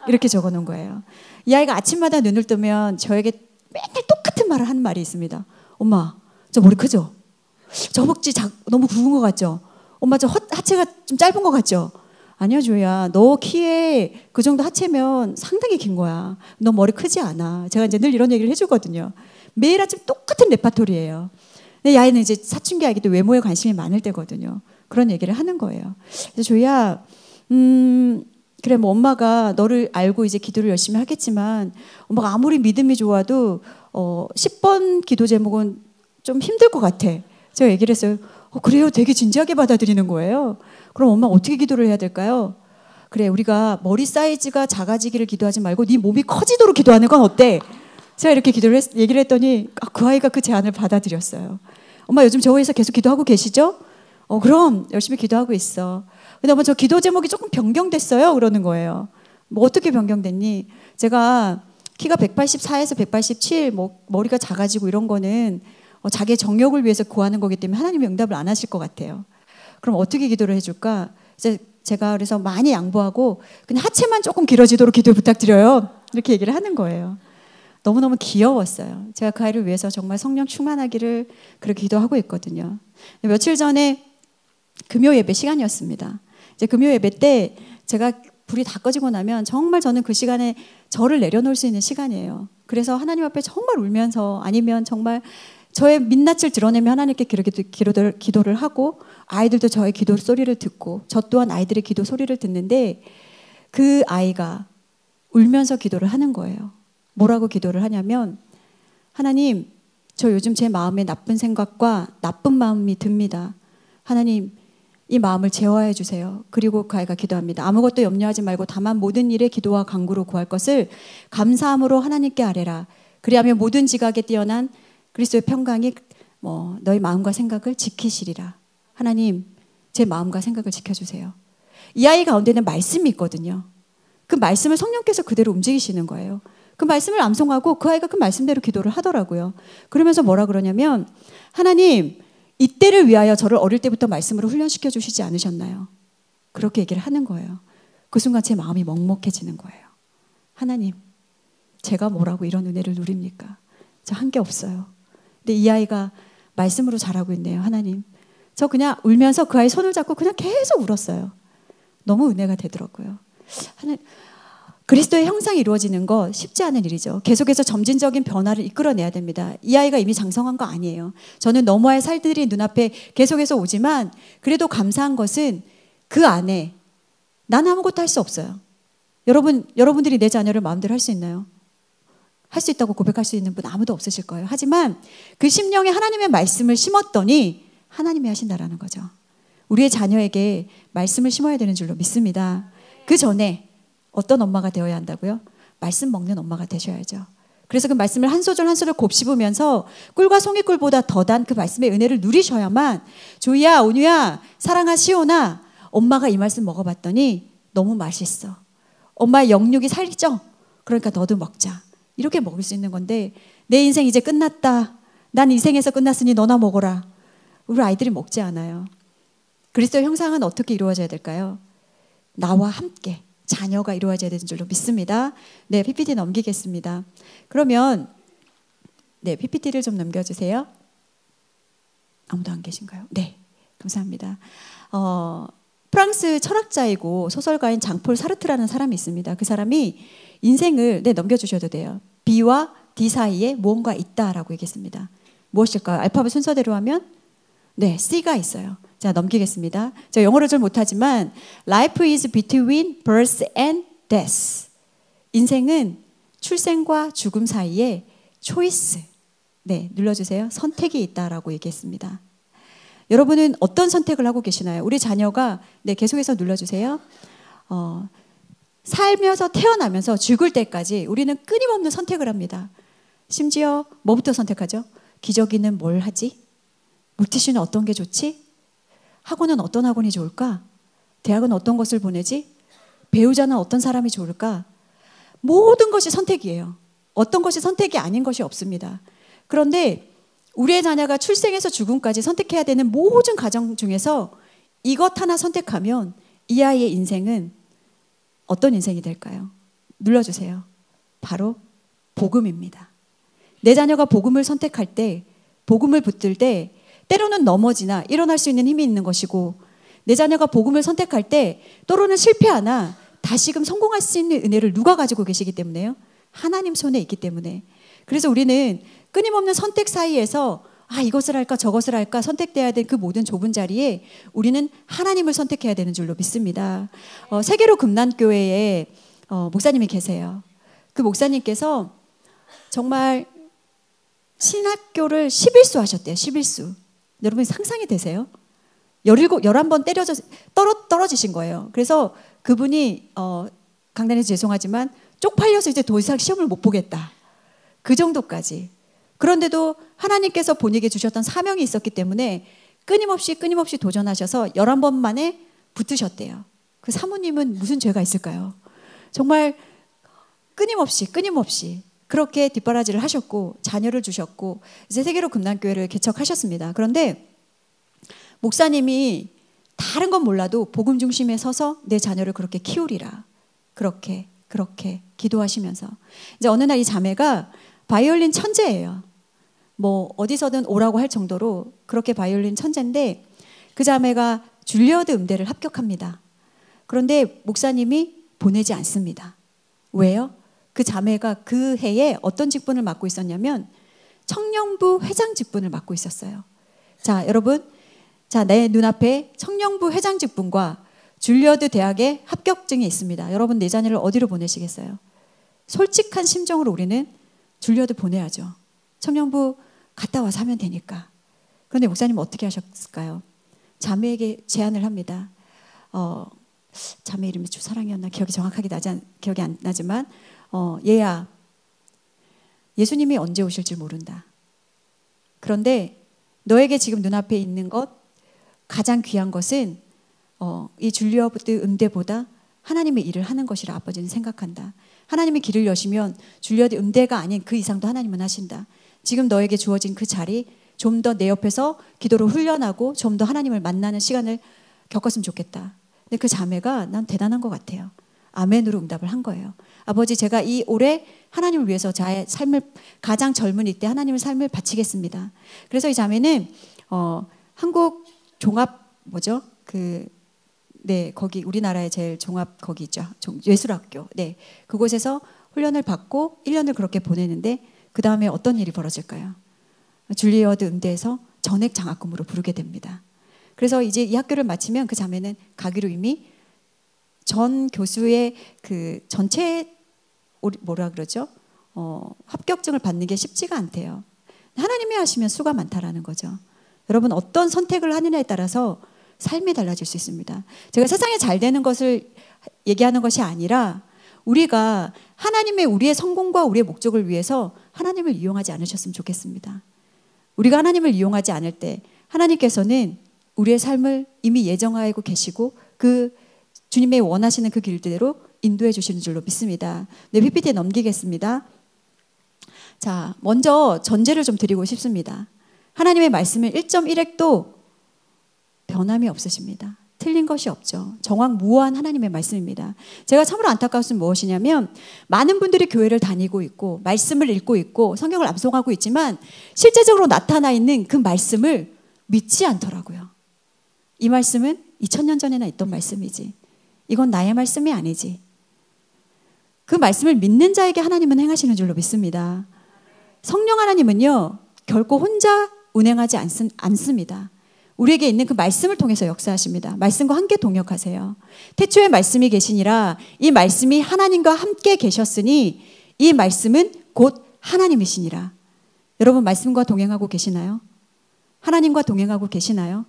[SPEAKER 3] 이렇게 적어 놓은 거예요. 이 아이가 아침마다 눈을 뜨면 저에게 맨날 똑같은 말을 하는 말이 있습니다. 엄마, 저 머리 크죠? 저 허벅지 너무 굵은 것 같죠? 엄마, 저 하체가 좀 짧은 것 같죠? 아니야, 조야. 너 키에 그 정도 하체면 상당히 긴 거야. 너 머리 크지 않아. 제가 이제 늘 이런 얘기를 해주거든요. 매일 아침 똑같은 레파토리예요. 근데 이 아이는 이제 사춘기 아기도 외모에 관심이 많을 때거든요. 그런 얘기를 하는 거예요. 그래서 조야, 그래, 뭐 엄마가 너를 알고 이제 기도를 열심히 하겠지만 엄마가 아무리 믿음이 좋아도 10번 기도 제목은 좀 힘들 것 같아. 제가 얘기를 했어요. 그래요? 되게 진지하게 받아들이는 거예요. 그럼 엄마 어떻게 기도를 해야 될까요? 그래, 우리가 머리 사이즈가 작아지기를 기도하지 말고 네 몸이 커지도록 기도하는 건 어때? 제가 이렇게 얘기를 했더니 그 아이가 그 제안을 받아들였어요. 엄마 요즘 저기서 계속 기도하고 계시죠? 그럼 열심히 기도하고 있어. 근데 엄마 저 기도 제목이 조금 변경됐어요. 그러는 거예요. 뭐 어떻게 변경됐니? 제가 키가 184에서 187, 뭐 머리가 작아지고 이런 거는 자기의 정욕을 위해서 구하는 거기 때문에 하나님이 응답을 안 하실 것 같아요. 그럼 어떻게 기도를 해줄까? 제가 그래서 많이 양보하고 그냥 하체만 조금 길어지도록 기도 부탁드려요. 이렇게 얘기를 하는 거예요. 너무너무 귀여웠어요. 제가 그 아이를 위해서 정말 성령 충만하기를 그렇게 기도하고 있거든요. 며칠 전에 금요 예배 시간이었습니다. 이제 금요 예배 때 제가 불이 다 꺼지고 나면 정말 저는 그 시간에 저를 내려놓을 수 있는 시간이에요. 그래서 하나님 앞에 정말 울면서 아니면 정말 저의 민낯을 드러내며 하나님께 기도를 하고 아이들도 저의 기도 소리를 듣고 저 또한 아이들의 기도 소리를 듣는데 그 아이가 울면서 기도를 하는 거예요. 뭐라고 기도를 하냐면 하나님, 저 요즘 제 마음에 나쁜 생각과 나쁜 마음이 듭니다. 하나님, 이 마음을 제어해 주세요. 그리고 그 아이가 기도합니다. 아무것도 염려하지 말고 다만 모든 일에 기도와 간구로 구할 것을 감사함으로 하나님께 아뢰라. 그리하면 모든 지각에 뛰어난 그리스도의 평강이 너희 마음과 생각을 지키시리라. 하나님, 제 마음과 생각을 지켜주세요. 이 아이 가운데는 말씀이 있거든요. 그 말씀을 성령께서 그대로 움직이시는 거예요. 그 말씀을 암송하고 그 아이가 그 말씀대로 기도를 하더라고요. 그러면서 뭐라 그러냐면 하나님 이때를 위하여 저를 어릴 때부터 말씀으로 훈련시켜 주시지 않으셨나요? 그렇게 얘기를 하는 거예요. 그 순간 제 마음이 먹먹해지는 거예요. 하나님 제가 뭐라고 이런 은혜를 누립니까? 저 한 게 없어요. 근데 이 아이가 말씀으로 자라고 있네요. 하나님 저 그냥 울면서 그 아이 손을 잡고 그냥 계속 울었어요. 너무 은혜가 되더라고요. 그리스도의 형상이 이루어지는 거 쉽지 않은 일이죠. 계속해서 점진적인 변화를 이끌어내야 됩니다. 이 아이가 이미 장성한 거 아니에요. 저는 너머의 살들이 눈앞에 계속해서 오지만 그래도 감사한 것은 그 안에 나는 아무것도 할 수 없어요. 여러분들이 내 자녀를 마음대로 할 수 있나요? 할 수 있다고 고백할 수 있는 분 아무도 없으실 거예요. 하지만 그 심령에 하나님의 말씀을 심었더니 하나님이 하신다라는 거죠. 우리의 자녀에게 말씀을 심어야 되는 줄로 믿습니다. 그 전에 어떤 엄마가 되어야 한다고요? 말씀 먹는 엄마가 되셔야죠. 그래서 그 말씀을 한 소절 한 소절 곱씹으면서 꿀과 송이꿀보다 더단 그 말씀의 은혜를 누리셔야만 조이야, 온유야, 사랑아, 시온아 엄마가 이 말씀 먹어봤더니 너무 맛있어. 엄마의 영육이 살죠? 그러니까 너도 먹자. 이렇게 먹을 수 있는 건데 내 인생 이제 끝났다. 난 인생에서 끝났으니 너나 먹어라. 우리 아이들이 먹지 않아요. 그리스도의 형상은 어떻게 이루어져야 될까요? 나와 함께 자녀가 이루어져야 되는 줄로 믿습니다. 네, PPT 넘기겠습니다. 그러면 네, PPT를 좀 넘겨주세요. 아무도 안 계신가요? 네, 감사합니다. 프랑스 철학자이고 소설가인 장폴 사르트라는 사람이 있습니다. 그 사람이 인생을 넘겨주셔도 돼요. B와 D 사이에 무언가 있다라고 얘기했습니다. 무엇일까요? 알파벳 순서대로 하면 네, C가 있어요. 자, 넘기겠습니다. 제가 영어를 잘 못하지만 Life is between birth and death. 인생은 출생과 죽음 사이에 choice. 네, 눌러주세요. 선택이 있다라고 얘기했습니다. 여러분은 어떤 선택을 하고 계시나요? 우리 자녀가 계속해서 눌러주세요. 살면서 태어나면서 죽을 때까지 우리는 끊임없는 선택을 합니다. 심지어 뭐부터 선택하죠? 기저귀는 뭘 하지? 물티슈는 어떤 게 좋지? 학원은 어떤 학원이 좋을까? 대학은 어떤 것을 보내지? 배우자는 어떤 사람이 좋을까? 모든 것이 선택이에요. 어떤 것이 선택이 아닌 것이 없습니다. 그런데 우리의 자녀가 출생에서 죽음까지 선택해야 되는 모든 과정 중에서 이것 하나 선택하면 이 아이의 인생은 어떤 인생이 될까요? 눌러주세요. 바로 복음입니다. 내 자녀가 복음을 선택할 때, 복음을 붙들 때 때로는 넘어지나 일어날 수 있는 힘이 있는 것이고 내 자녀가 복음을 선택할 때 때로는 실패하나 다시금 성공할 수 있는 은혜를 누가 가지고 계시기 때문에요? 하나님 손에 있기 때문에. 그래서 우리는 끊임없는 선택 사이에서 이것을 할까 저것을 할까 선택돼야 될 그 모든 좁은 자리에 우리는 하나님을 선택해야 되는 줄로 믿습니다. 세계로 금난교회에 목사님이 계세요. 그 목사님께서 정말 신학교를 11수 하셨대요. 11수. 여러분 상상이 되세요? 11번 떨어지신 거예요. 그래서 그분이 강단에서 죄송하지만 쪽팔려서 이제 더 이상 시험을 못 보겠다. 그 정도까지. 그런데도 하나님께서 본에게 주셨던 사명이 있었기 때문에 끊임없이 도전하셔서 11번 만에 붙으셨대요. 그 사모님은 무슨 죄가 있을까요? 정말 끊임없이 그렇게 뒷바라지를 하셨고 자녀를 주셨고 이제 세계로 금난교회를 개척하셨습니다. 그런데 목사님이 다른 건 몰라도 복음 중심에 서서 내 자녀를 그렇게 키우리라. 그렇게 기도하시면서 이제 어느 날 이 자매가 바이올린 천재예요. 뭐 어디서든 오라고 할 정도로 그렇게 바이올린 천재인데 그 자매가 줄리어드 음대를 합격합니다. 그런데 목사님이 보내지 않습니다. 왜요? 그 자매가 그 해에 어떤 직분을 맡고 있었냐면 청년부 회장 직분을 맡고 있었어요. 자, 여러분, 내 눈앞에 청년부 회장 직분과 줄리어드 대학의 합격증이 있습니다. 여러분 내 자녀를 어디로 보내시겠어요? 솔직한 심정으로 우리는 줄리어드 보내야죠. 청년부 갔다 와서 하면 되니까. 그런데 목사님은 어떻게 하셨을까요? 자매에게 제안을 합니다. 자매 이름이 주사랑이었나 기억이 정확하게 기억이 안 나지만 얘야, 예수님이 언제 오실지 모른다. 그런데 너에게 지금 눈앞에 있는 것 가장 귀한 것은 이 줄리어드 음대보다 하나님의 일을 하는 것이라 아버지는 생각한다. 하나님의 길을 여시면 줄리어드 음대가 아닌 그 이상도 하나님은 하신다. 지금 너에게 주어진 그 자리 좀 더 내 옆에서 기도로 훈련하고 좀 더 하나님을 만나는 시간을 겪었으면 좋겠다. 근데 그 자매가 난 대단한 것 같아요. 아멘으로 응답을 한 거예요. 아버지, 제가 이 올해 하나님을 위해서 저의 삶을 가장 젊은 이때 하나님의 삶을 바치겠습니다. 그래서 이 자매는 한국 종합 뭐죠? 네, 거기 우리나라의 제일 종합 거기 있죠. 예술학교. 네, 그곳에서 훈련을 받고 1년을 그렇게 보내는데 그 다음에 어떤 일이 벌어질까요? 줄리어드 음대에서 전액 장학금으로 부르게 됩니다. 그래서 이제 이 학교를 마치면 그 자매는 가기로 이미 전 교수의 그 전체 뭐라 그러죠? 합격증을 받는 게 쉽지가 않대요. 하나님이 하시면 수가 많다라는 거죠. 여러분, 어떤 선택을 하느냐에 따라서 삶이 달라질 수 있습니다. 제가 세상에 잘 되는 것을 얘기하는 것이 아니라 우리가 우리의 성공과 우리의 목적을 위해서 하나님을 이용하지 않으셨으면 좋겠습니다. 우리가 하나님을 이용하지 않을 때 하나님께서는 우리의 삶을 이미 예정하고 계시고 그 주님의 원하시는 그 길대로 인도해 주시는 줄로 믿습니다. 네, PPT에 넘기겠습니다. 자, 먼저 전제를 좀 드리고 싶습니다. 하나님의 말씀은 1.1획도 변함이 없으십니다. 틀린 것이 없죠. 정확무오한 하나님의 말씀입니다. 제가 참으로 안타까운 것은 무엇이냐면 많은 분들이 교회를 다니고 있고 말씀을 읽고 있고 성경을 암송하고 있지만 실제적으로 나타나 있는 그 말씀을 믿지 않더라고요. 이 말씀은 2000년 전에나 있던 말씀이지. 이건 나의 말씀이 아니지. 그 말씀을 믿는 자에게 하나님은 행하시는 줄로 믿습니다. 성령 하나님은요, 결코 혼자 운행하지 않습니다. 우리에게 있는 그 말씀을 통해서 역사하십니다. 말씀과 함께 동역하세요. 태초에 말씀이 계시니라. 이 말씀이 하나님과 함께 계셨으니 이 말씀은 곧 하나님이시니라. 여러분, 말씀과 동행하고 계시나요? 하나님과 동행하고 계시나요?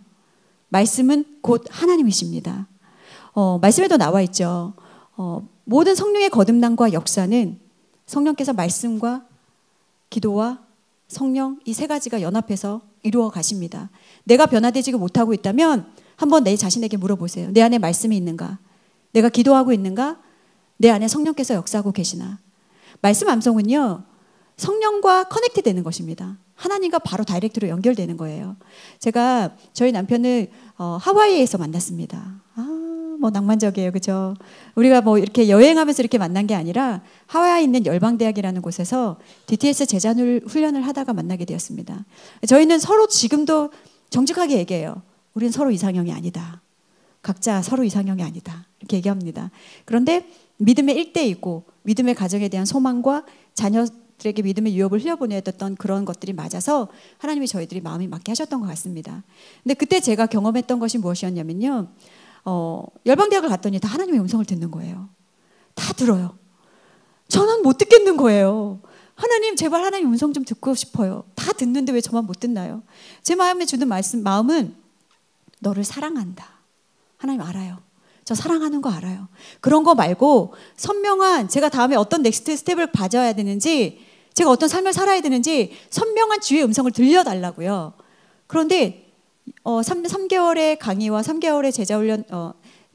[SPEAKER 3] 말씀은 곧 하나님이십니다. 말씀에도 나와 있죠. 모든 성령의 거듭남과 역사는 성령께서 말씀과 기도와 성령 이 세 가지가 연합해서 이루어 가십니다. 내가 변화되지 못하고 있다면 한번 내 자신에게 물어보세요. 내 안에 말씀이 있는가? 내가 기도하고 있는가? 내 안에 성령께서 역사하고 계시나? 말씀 암송은요, 성령과 커넥트 되는 것입니다. 하나님과 바로 다이렉트로 연결되는 거예요. 제가 저희 남편을 하와이에서 만났습니다. 뭐 낭만적이에요, 그죠? 우리가 뭐 이렇게 여행하면서 이렇게 만난 게 아니라 하와이에 있는 열방대학이라는 곳에서 DTS 제자 훈련을 하다가 만나게 되었습니다. 저희는 서로 지금도 정직하게 얘기해요. 우리는 서로 이상형이 아니다. 각자 서로 이상형이 아니다. 이렇게 얘기합니다. 그런데 믿음의 일대이고 믿음의 가정에 대한 소망과 자녀들에게 믿음의 유업을 흘려보내었던 그런 것들이 맞아서 하나님이 저희들이 마음이 맞게 하셨던 것 같습니다. 근데 그때 제가 경험했던 것이 무엇이었냐면요. 열방대학을 갔더니 다 하나님의 음성을 듣는 거예요. 다 들어요. 저는 못 듣겠는 거예요. 하나님, 제발 하나님 음성 좀 듣고 싶어요. 다 듣는데 왜 저만 못 듣나요? 제 마음에 주는 마음은 너를 사랑한다. 하나님 알아요. 저 사랑하는 거 알아요. 그런 거 말고 선명한, 제가 다음에 어떤 넥스트 스텝을 가져야 되는지, 제가 어떤 삶을 살아야 되는지 선명한 주의 음성을 들려달라고요. 그런데 3개월의 강의와 3개월의 제자훈련,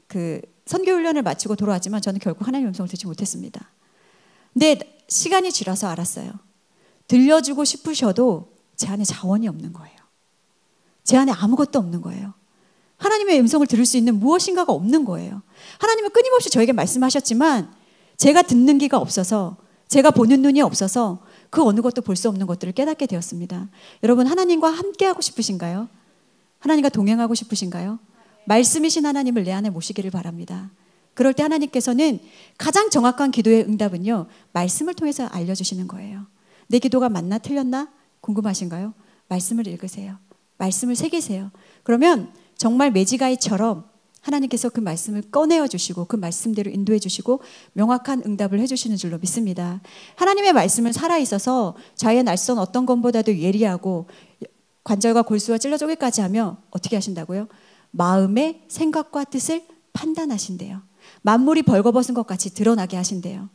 [SPEAKER 3] 그 선교훈련을 마치고 돌아왔지만 저는 결국 하나님의 음성을 듣지 못했습니다. 근데 시간이 지나서 알았어요. 들려주고 싶으셔도 제 안에 자원이 없는 거예요. 제 안에 아무것도 없는 거예요. 하나님의 음성을 들을 수 있는 무엇인가가 없는 거예요. 하나님은 끊임없이 저에게 말씀하셨지만 제가 듣는 귀가 없어서, 제가 보는 눈이 없어서 그 어느 것도 볼 수 없는 것들을 깨닫게 되었습니다. 여러분, 하나님과 함께하고 싶으신가요? 하나님과 동행하고 싶으신가요? 말씀이신 하나님을 내 안에 모시기를 바랍니다. 그럴 때 하나님께서는 가장 정확한 기도의 응답은요, 말씀을 통해서 알려주시는 거예요. 내 기도가 맞나 틀렸나 궁금하신가요? 말씀을 읽으세요. 말씀을 새기세요. 그러면 정말 매지가이처럼 하나님께서 그 말씀을 꺼내어 주시고 그 말씀대로 인도해 주시고 명확한 응답을 해주시는 줄로 믿습니다. 하나님의 말씀은 살아있어서 자의 날선 어떤 것보다도 예리하고 관절과 골수와 찔러 쪼개까지 하며 어떻게 하신다고요? 마음의 생각과 뜻을 판단하신대요. 만물이 벌거벗은 것 같이 드러나게 하신대요.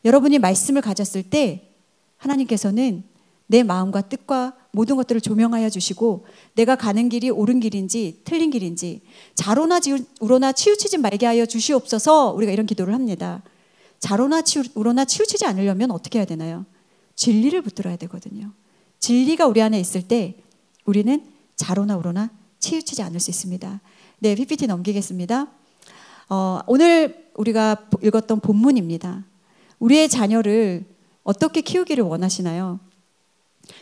[SPEAKER 3] 여러분이 말씀을 가졌을 때 하나님께서는 내 마음과 뜻과 모든 것들을 조명하여 주시고 내가 가는 길이 옳은 길인지 틀린 길인지 자로나 우로나 치우치지 말게 하여 주시옵소서. 우리가 이런 기도를 합니다. 자로나 우로나 치우치지 않으려면 어떻게 해야 되나요? 진리를 붙들어야 되거든요. 진리가 우리 안에 있을 때 우리는 자로나 우로나 치우치지 않을 수 있습니다. 네, PPT 넘기겠습니다. 오늘 우리가 읽었던 본문입니다. 우리의 자녀를 어떻게 키우기를 원하시나요?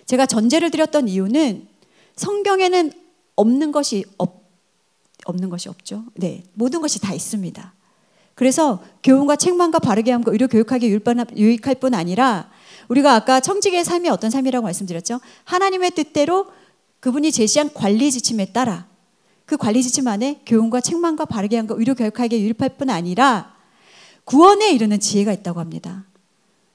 [SPEAKER 3] 제가 전제를 드렸던 이유는 성경에는 없는 것이 없죠. 네, 모든 것이 다 있습니다. 그래서 교훈과 책망과 바르게 함과 의료 교육하기에 유익할 뿐 아니라 우리가 아까 청지기의 삶이 어떤 삶이라고 말씀드렸죠? 하나님의 뜻대로 그분이 제시한 관리 지침에 따라 그 관리 지침 안에 교훈과 책망과 바르게 함과 의료 교육하기에 유익할 뿐 아니라 구원에 이르는 지혜가 있다고 합니다.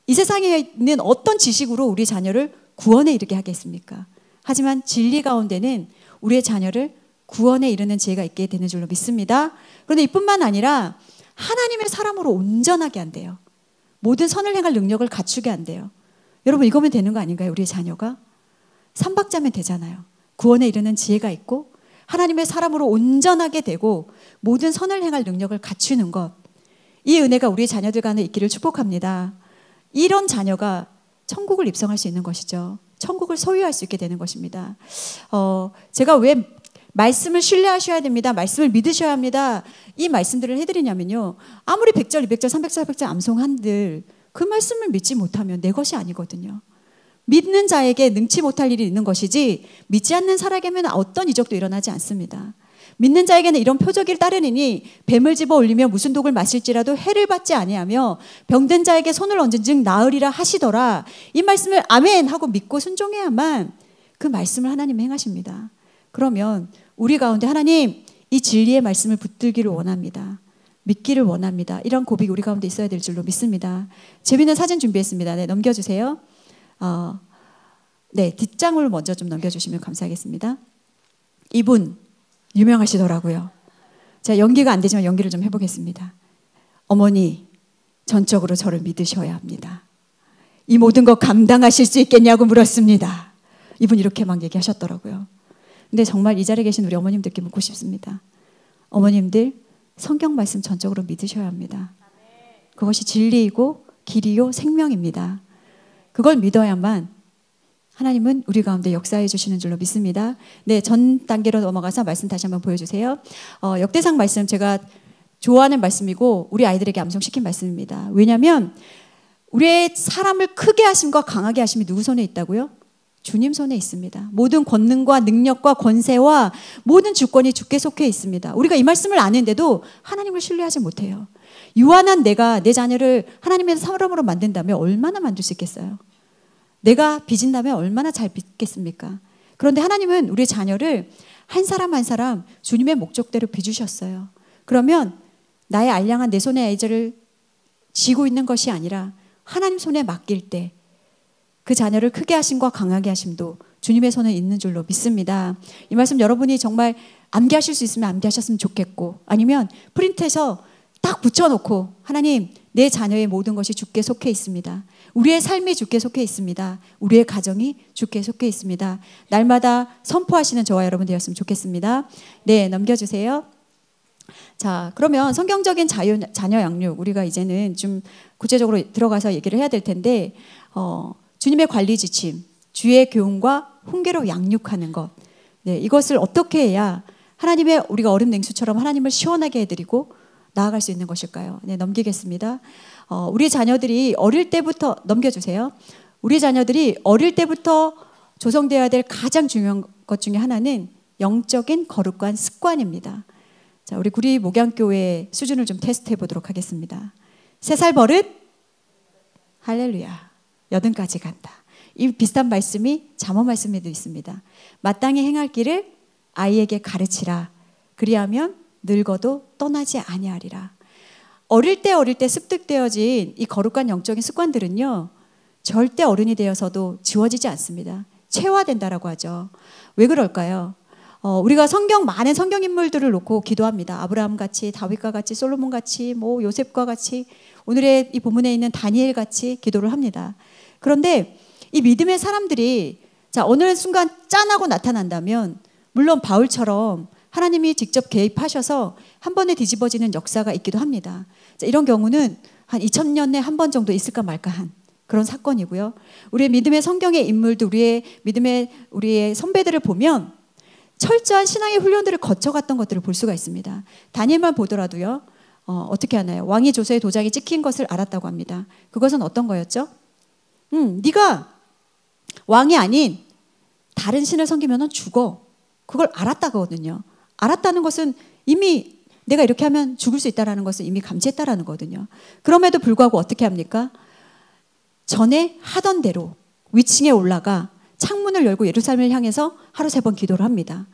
[SPEAKER 3] 이 세상에 있는 어떤 지식으로 우리 자녀를 구원에 이르게 하겠습니까? 하지만 진리 가운데는 우리의 자녀를 구원에 이르는 지혜가 있게 되는 줄로 믿습니다. 그런데 이뿐만 아니라 하나님의 사람으로 온전하게 한대요. 모든 선을 행할 능력을 갖추게 한대요. 여러분 이거면 되는 거 아닌가요? 우리의 자녀가? 삼박자면 되잖아요. 구원에 이르는 지혜가 있고 하나님의 사람으로 온전하게 되고 모든 선을 행할 능력을 갖추는 것. 이 은혜가 우리 자녀들 간에 있기를 축복합니다. 이런 자녀가 천국을 입성할 수 있는 것이죠. 천국을 소유할 수 있게 되는 것입니다. 제가 왜 말씀을 신뢰하셔야 됩니다. 말씀을 믿으셔야 합니다. 이 말씀들을 해드리냐면요. 아무리 100절, 200절, 300절, 400절 암송한들 그 말씀을 믿지 못하면 내 것이 아니거든요. 믿는 자에게 능치 못할 일이 있는 것이지 믿지 않는 사람에게는 어떤 이적도 일어나지 않습니다. 믿는 자에게는 이런 표적을 따르니 뱀을 집어 올리며 무슨 독을 마실지라도 해를 받지 아니하며 병든 자에게 손을 얹은 즉 나으리라 하시더라. 이 말씀을 아멘 하고 믿고 순종해야만 그 말씀을 하나님이 행하십니다. 그러면 우리 가운데 하나님 이 진리의 말씀을 붙들기를 원합니다. 믿기를 원합니다. 이런 고백이 우리 가운데 있어야 될 줄로 믿습니다. 재미있는 사진 준비했습니다. 네, 넘겨주세요. 네, 뒷장을 먼저 좀 넘겨주시면 감사하겠습니다. 이분 유명하시더라고요. 제가 연기가 안 되지만 연기를 좀 해보겠습니다. 어머니, 전적으로 저를 믿으셔야 합니다. 이 모든 거 감당하실 수 있겠냐고 물었습니다. 이분 이렇게 막 얘기하셨더라고요. 근데 정말 이 자리에 계신 우리 어머님들께 묻고 싶습니다. 어머님들 성경 말씀 전적으로 믿으셔야 합니다. 그것이 진리이고 길이요 생명입니다. 그걸 믿어야만 하나님은 우리 가운데 역사해 주시는 줄로 믿습니다. 네, 전 단계로 넘어가서 말씀 다시 한번 보여주세요. 역대상 말씀 제가 좋아하는 말씀이고 우리 아이들에게 암송시킨 말씀입니다. 왜냐하면 우리의 사람을 크게 하심과 강하게 하심이 누구 손에 있다고요? 주님 손에 있습니다. 모든 권능과 능력과 권세와 모든 주권이 주께 속해 있습니다. 우리가 이 말씀을 아는데도 하나님을 신뢰하지 못해요. 유한한 내가 내 자녀를 하나님의 사람으로 만든다면 얼마나 만들 수 있겠어요? 내가 빚은다면 얼마나 잘 빚겠습니까? 그런데 하나님은 우리 자녀를 한 사람 한 사람 주님의 목적대로 빚으셨어요. 그러면 나의 알량한 내 손의 아이들을 쥐고 있는 것이 아니라 하나님 손에 맡길 때 그 자녀를 크게 하심과 강하게 하심도 주님의 손에 있는 줄로 믿습니다. 이 말씀 여러분이 정말 암기하실 수 있으면 암기하셨으면 좋겠고 아니면 프린트해서 딱 붙여놓고 하나님 내 자녀의 모든 것이 주께 속해 있습니다. 우리의 삶이 주께 속해 있습니다. 우리의 가정이 주께 속해 있습니다. 날마다 선포하시는 저와 여러분 되었으면 좋겠습니다. 네, 넘겨주세요. 자, 그러면 성경적인 자녀 양육 우리가 이제는 좀 구체적으로 들어가서 얘기를 해야 될 텐데 주님의 관리 지침, 주의 교훈과 훈계로 양육하는 것. 네, 이것을 어떻게 해야 하나님의 우리가 얼음 냉수처럼 하나님을 시원하게 해드리고 나아갈 수 있는 것일까요? 네, 넘기겠습니다. 우리 자녀들이 어릴 때부터 넘겨주세요. 우리 자녀들이 어릴 때부터 조성되어야 될 가장 중요한 것 중에 하나는 영적인 거룩한 습관입니다. 자, 우리 구리 목양교회 수준을 좀 테스트해 보도록 하겠습니다. 3살 버릇, 할렐루야. 80까지 간다. 이 비슷한 말씀이 잠언 말씀에도 있습니다. 마땅히 행할 길을 아이에게 가르치라. 그리하면 늙어도 떠나지 아니하리라. 어릴 때 습득되어진 이 거룩한 영적인 습관들은요 절대 어른이 되어서도 지워지지 않습니다. 체화된다라고 하죠. 왜 그럴까요? 우리가 많은 성경 인물들을 놓고 기도합니다. 아브라함 같이, 다윗과 같이, 솔로몬 같이, 요셉과 같이, 오늘의 이 본문에 있는 다니엘 같이 기도를 합니다. 그런데 이 믿음의 사람들이 자, 어느 순간 짠하고 나타난다면 물론 바울처럼 하나님이 직접 개입하셔서 한 번에 뒤집어지는 역사가 있기도 합니다. 자, 이런 경우는 한 2000년에 한 번 정도 있을까 말까 한 그런 사건이고요. 우리의 믿음의 성경의 인물도 우리의 선배들을 보면 철저한 신앙의 훈련들을 거쳐갔던 것들을 볼 수가 있습니다. 다니엘만 보더라도요. 어떻게 하나요? 왕이 조서에 도장이 찍힌 것을 알았다고 합니다. 그것은 어떤 거였죠? 네가 왕이 아닌 다른 신을 섬기면 죽어. 그걸 알았다거든요. 알았다는 것은 이미 내가 이렇게 하면 죽을 수 있다는 것을 이미 감지했다는 거거든요. 그럼에도 불구하고 어떻게 합니까? 전에 하던 대로 위층에 올라가 창문을 열고 예루살렘을 향해서 하루 3번 기도를 합니다.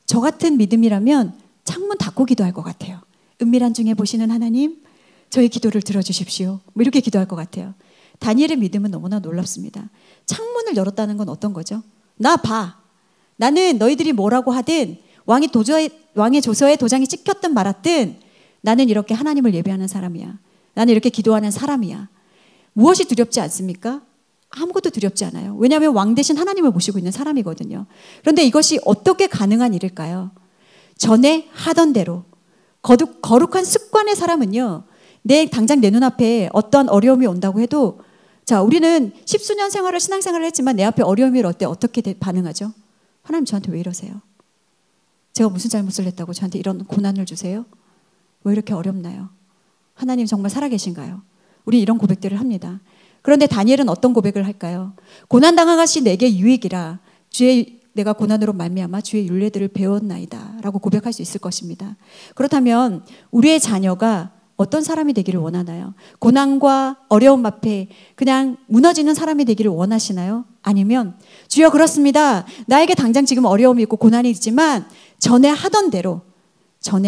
[SPEAKER 3] 저 같은 믿음이라면 창문 닫고 기도할 것 같아요. 은밀한 중에 보시는 하나님, 저의 기도를 들어주십시오. 뭐 이렇게 기도할 것 같아요. 다니엘의 믿음은 너무나 놀랍습니다. 창문을 열었다는 건 어떤 거죠? 나 봐. 나는 너희들이 뭐라고 하든 왕의 조서에 도장이 찍혔든 말았든 나는 이렇게 하나님을 예배하는 사람이야. 나는 이렇게 기도하는 사람이야. 무엇이 두렵지 않습니까? 아무것도 두렵지 않아요. 왜냐하면 왕 대신 하나님을 모시고 있는 사람이거든요. 그런데 이것이 어떻게 가능한 일일까요? 전에 하던 대로 거룩한 습관의 사람은요. 당장 내 눈앞에 어떠한 어려움이 온다고 해도 자, 우리는 10수년 신앙생활을 했지만 내 앞에 어려움이 올 때 어떻게 반응하죠? 하나님 저한테 왜 이러세요? 제가 무슨 잘못을 했다고 저한테 이런 고난을 주세요? 왜 이렇게 어렵나요? 하나님 정말 살아계신가요? 우리 이런 고백들을 합니다. 그런데 다니엘은 어떤 고백을 할까요? 고난당한 것이 내게 유익이라 내가 고난으로 말미암아 주의 율례들을 배웠나이다 라고 고백할 수 있을 것입니다. 그렇다면 우리의 자녀가 어떤 사람이 되기를 원하나요? 고난과 어려움 앞에 그냥 무너지는 사람이 되기를 원하시나요? 아니면 주여 그렇습니다. 나에게 당장 지금 어려움이 있고 고난이 있지만 전에 하던 대로 전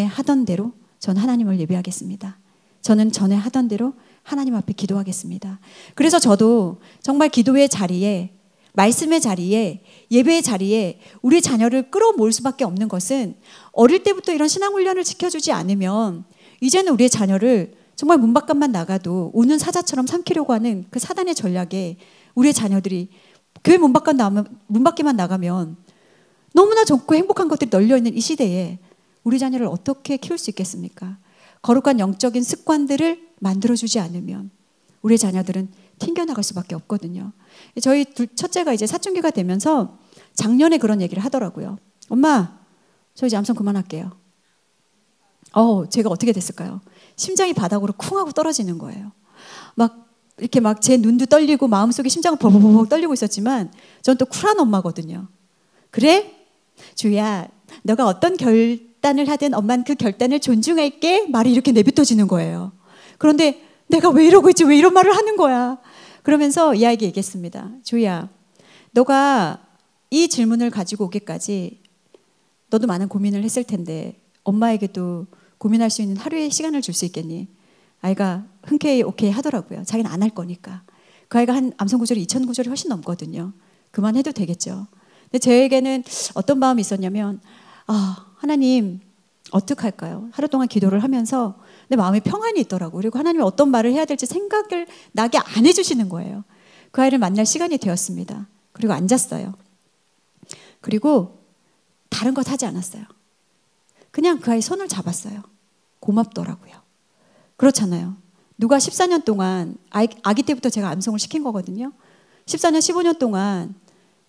[SPEAKER 3] 하나님을 예배하겠습니다. 저는 전에 하던 대로 하나님 앞에 기도하겠습니다. 그래서 저도 정말 기도의 자리에 말씀의 자리에 예배의 자리에 우리 자녀를 끌어모을 수밖에 없는 것은 어릴 때부터 이런 신앙훈련을 지켜주지 않으면 이제는 우리의 자녀를 정말 문 밖만 나가도 우는 사자처럼 삼키려고 하는 그 사단의 전략에 우리의 자녀들이 교회 문 밖에만 나가면 너무나 좋고 행복한 것들이 널려있는 이 시대에 우리 자녀를 어떻게 키울 수 있겠습니까? 거룩한 영적인 습관들을 만들어주지 않으면 우리의 자녀들은 튕겨나갈 수밖에 없거든요. 저희 첫째가 이제 사춘기가 되면서 작년에 그런 얘기를 하더라고요. 엄마, 저 이제 암송 그만할게요. 제가 어떻게 됐을까요? 심장이 바닥으로 쿵 하고 떨어지는 거예요. 이렇게 제 눈도 떨리고 마음속에 심장은 버벅버벅 떨리고 있었지만 전 또 쿨한 엄마거든요. 그래? 주희야, 너가 어떤 결단을 하든 엄마는 그 결단을 존중할게. 말이 이렇게 내뱉어지는 거예요. 그런데 내가 왜 이러고 있지? 왜 이런 말을 하는 거야? 그러면서 이 아이에게 얘기했습니다. 주희야, 너가 이 질문을 가지고 오기까지 너도 많은 고민을 했을 텐데 엄마에게도 고민할 수 있는 하루의 시간을 줄 수 있겠니? 아이가 흔쾌히 오케이 하더라고요. 자기는 안 할 거니까. 그 아이가 한 암송 구절이 2,000 구절이 훨씬 넘거든요. 그만해도 되겠죠. 근데 저에게는 어떤 마음이 있었냐면 하나님 어떡할까요? 하루 동안 기도를 하면서 내 마음에 평안이 있더라고요. 그리고 하나님이 어떤 말을 해야 될지 생각을 나게 안 해주시는 거예요. 그 아이를 만날 시간이 되었습니다. 그리고 앉았어요. 그리고 다른 것 하지 않았어요. 그냥 그 아이 손을 잡았어요. 고맙더라고요. 그렇잖아요. 누가 14년 동안 아기 때부터 제가 암송을 시킨 거거든요. 14년, 15년 동안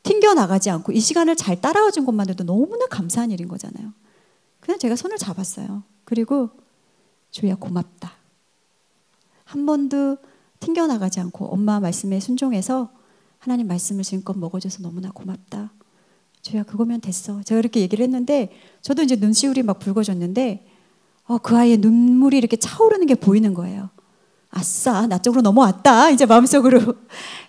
[SPEAKER 3] 튕겨나가지 않고 이 시간을 잘 따라와 준 것만으로도 너무나 감사한 일인 거잖아요. 그냥 제가 손을 잡았어요. 그리고 주희야 고맙다. 한 번도 튕겨나가지 않고 엄마 말씀에 순종해서 하나님 말씀을 지금껏 먹어줘서 너무나 고맙다. 주희야 그거면 됐어. 제가 이렇게 얘기를 했는데 저도 이제 눈시울이 막 붉어졌는데 그 아이의 눈물이 이렇게 차오르는 게 보이는 거예요. 아싸, 나 쪽으로 넘어왔다. 이제 마음속으로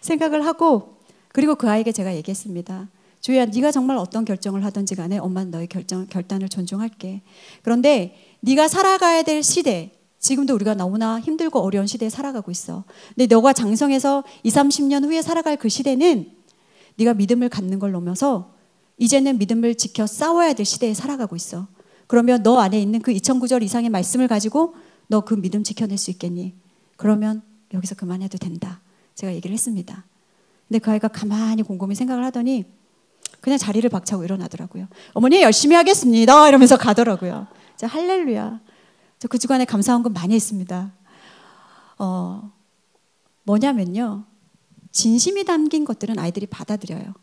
[SPEAKER 3] 생각을 하고 그리고 그 아이에게 제가 얘기했습니다. 주희야, 네가 정말 어떤 결정을 하든지 간에 엄마는 너의 결단을 존중할게. 그런데 네가 살아가야 될 시대, 지금도 우리가 너무나 힘들고 어려운 시대에 살아가고 있어. 근데 너가 장성해서 20, 30년 후에 살아갈 그 시대는 네가 믿음을 갖는 걸 넘어서 이제는 믿음을 지켜 싸워야 될 시대에 살아가고 있어. 그러면 너 안에 있는 그 2009절 이상의 말씀을 가지고 너 그 믿음 지켜낼 수 있겠니? 그러면 여기서 그만해도 된다. 제가 얘기를 했습니다. 근데 그 아이가 가만히 곰곰이 생각을 하더니 그냥 자리를 박차고 일어나더라고요. 어머니 열심히 하겠습니다 이러면서 가더라고요. 할렐루야. 저 그 주간에 감사한 건 많이 했습니다. 뭐냐면요, 진심이 담긴 것들은 아이들이 받아들여요.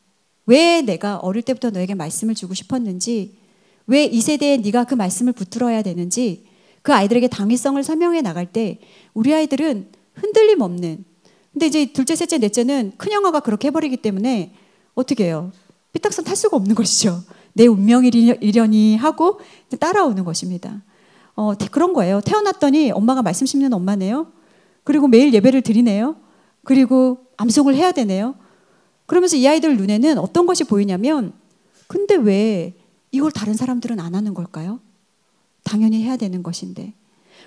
[SPEAKER 3] 왜 내가 어릴 때부터 너에게 말씀을 주고 싶었는지, 왜 이 세대에 네가 그 말씀을 붙들어야 되는지 그 아이들에게 당위성을 설명해 나갈 때 우리 아이들은 흔들림 없는. 근데 이제 둘째, 셋째, 넷째는 큰형아가 그렇게 해버리기 때문에 어떻게 해요? 삐딱선 탈 수가 없는 것이죠. 내 운명이려니 하고 따라오는 것입니다. 그런 거예요. 태어났더니 엄마가 말씀 씹는 엄마네요. 그리고 매일 예배를 드리네요. 그리고 암송을 해야 되네요. 그러면서 이 아이들 눈에는 어떤 것이 보이냐면, 근데 왜 이걸 다른 사람들은 안 하는 걸까요? 당연히 해야 되는 것인데.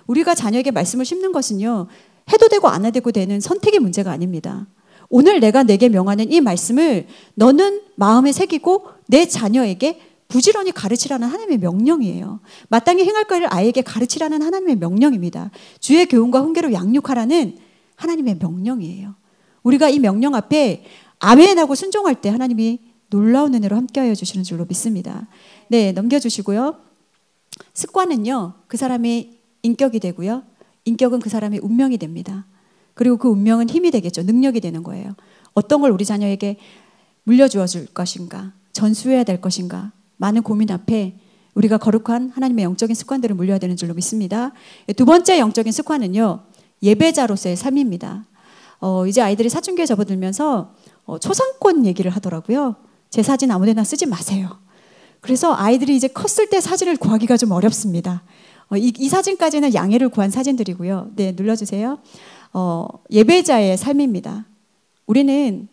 [SPEAKER 3] 우리가 자녀에게 말씀을 심는 것은요, 해도 되고 안 해도 되는 선택의 문제가 아닙니다. 오늘 내가 내게 명하는 이 말씀을 너는 마음에 새기고 내 자녀에게 부지런히 가르치라는 하나님의 명령이에요. 마땅히 행할 것을 아이에게 가르치라는 하나님의 명령입니다. 주의 교훈과 훈계로 양육하라는 하나님의 명령이에요. 우리가 이 명령 앞에 아멘하고 순종할 때 하나님이 놀라운 은혜로 함께하여 주시는 줄로 믿습니다. 네, 넘겨주시고요. 습관은요, 그 사람의 인격이 되고요, 인격은 그 사람의 운명이 됩니다. 그리고 그 운명은 힘이 되겠죠. 능력이 되는 거예요. 어떤 걸 우리 자녀에게 물려주어 줄 것인가, 전수해야 될 것인가, 많은 고민 앞에 우리가 거룩한 하나님의 영적인 습관들을 물려야 되는 줄로 믿습니다. 두 번째 영적인 습관은요, 예배자로서의 삶입니다. 이제 아이들이 사춘기에 접어들면서 초상권 얘기를 하더라고요. 제 사진 아무데나 쓰지 마세요. 그래서 아이들이 이제 컸을 때 사진을 구하기가 좀 어렵습니다. 이 사진까지는 양해를 구한 사진들이고요. 네, 눌러주세요. 예배자의 삶입니다. 우리는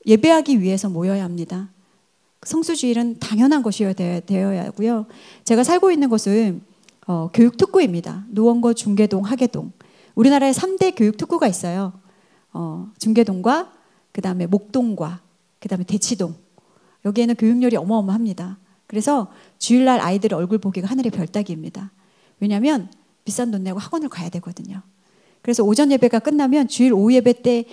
[SPEAKER 3] 예배하기 위해서 모여야 합니다. 성수주일은 당연한 것이어야 되어야 하고요. 제가 살고 있는 곳은 교육특구입니다. 노원구, 중계동, 하계동. 우리나라에 3대 교육특구가 있어요. 중계동과 그 다음에 목동과 그 다음에 대치동. 여기에는 교육열이 어마어마합니다. 그래서 주일날 아이들 얼굴 보기가 하늘의 별따기입니다. 왜냐하면 비싼 돈 내고 학원을 가야 되거든요. 그래서 오전 예배가 끝나면 주일 오후 예배 때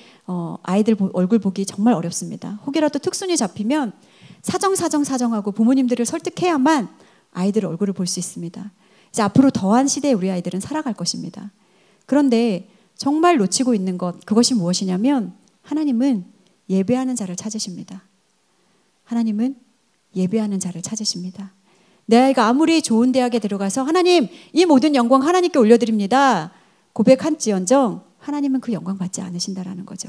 [SPEAKER 3] 아이들 얼굴 보기 정말 어렵습니다. 혹이라도 특순이 잡히면 사정하고 부모님들을 설득해야만 아이들 얼굴을 볼 수 있습니다. 이제 앞으로 더한 시대에 우리 아이들은 살아갈 것입니다. 그런데 정말 놓치고 있는 것, 그것이 무엇이냐면 하나님은 예배하는 자를 찾으십니다. 하나님은 예배하는 자를 찾으십니다. 내 아이가 아무리 좋은 대학에 들어가서 하나님, 이 모든 영광 하나님께 올려드립니다 고백한지언정 하나님은 그 영광 받지 않으신다라는 거죠.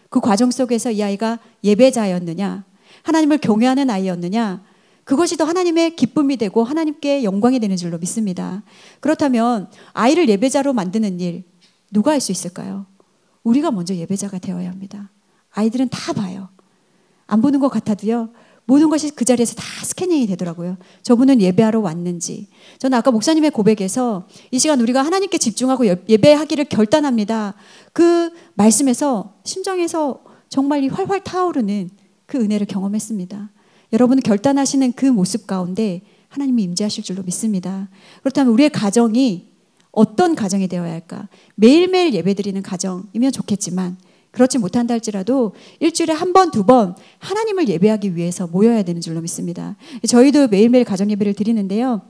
[SPEAKER 3] 그 과정 속에서 이 아이가 예배자였느냐, 하나님을 경외하는 아이였느냐, 그것이 더 하나님의 기쁨이 되고 하나님께 영광이 되는 줄로 믿습니다. 그렇다면 아이를 예배자로 만드는 일 누가 할 수 있을까요? 우리가 먼저 예배자가 되어야 합니다. 아이들은 다 봐요. 안 보는 것 같아도요, 모든 것이 그 자리에서 다 스캐닝이 되더라고요. 저분은 예배하러 왔는지. 저는 아까 목사님의 고백에서 이 시간 우리가 하나님께 집중하고 예배하기를 결단합니다. 그 말씀에서 심정에서 정말 활활 타오르는 그 은혜를 경험했습니다. 여러분은 결단하시는 그 모습 가운데 하나님이 임재하실 줄로 믿습니다. 그렇다면 우리의 가정이 어떤 가정이 되어야 할까? 매일매일 예배드리는 가정이면 좋겠지만 그렇지 못한다 할지라도 일주일에 한 번, 두 번 하나님을 예배하기 위해서 모여야 되는 줄로 믿습니다. 저희도 매일매일 가정 예배를 드리는데요.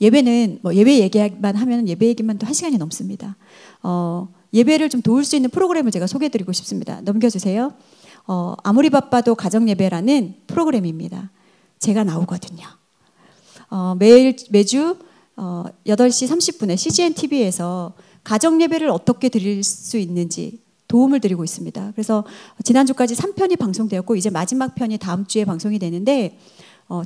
[SPEAKER 3] 예배는 예배 얘기만 하면 예배 얘기만 또 1시간이 넘습니다. 예배를 좀 도울 수 있는 프로그램을 제가 소개해드리고 싶습니다. 넘겨주세요. 아무리 바빠도 가정 예배라는 프로그램입니다. 제가 나오거든요. 매주 8시 30분에 CGN TV에서 가정 예배를 어떻게 드릴 수 있는지 도움을 드리고 있습니다. 그래서 지난주까지 3편이 방송되었고 이제 마지막 편이 다음 주에 방송이 되는데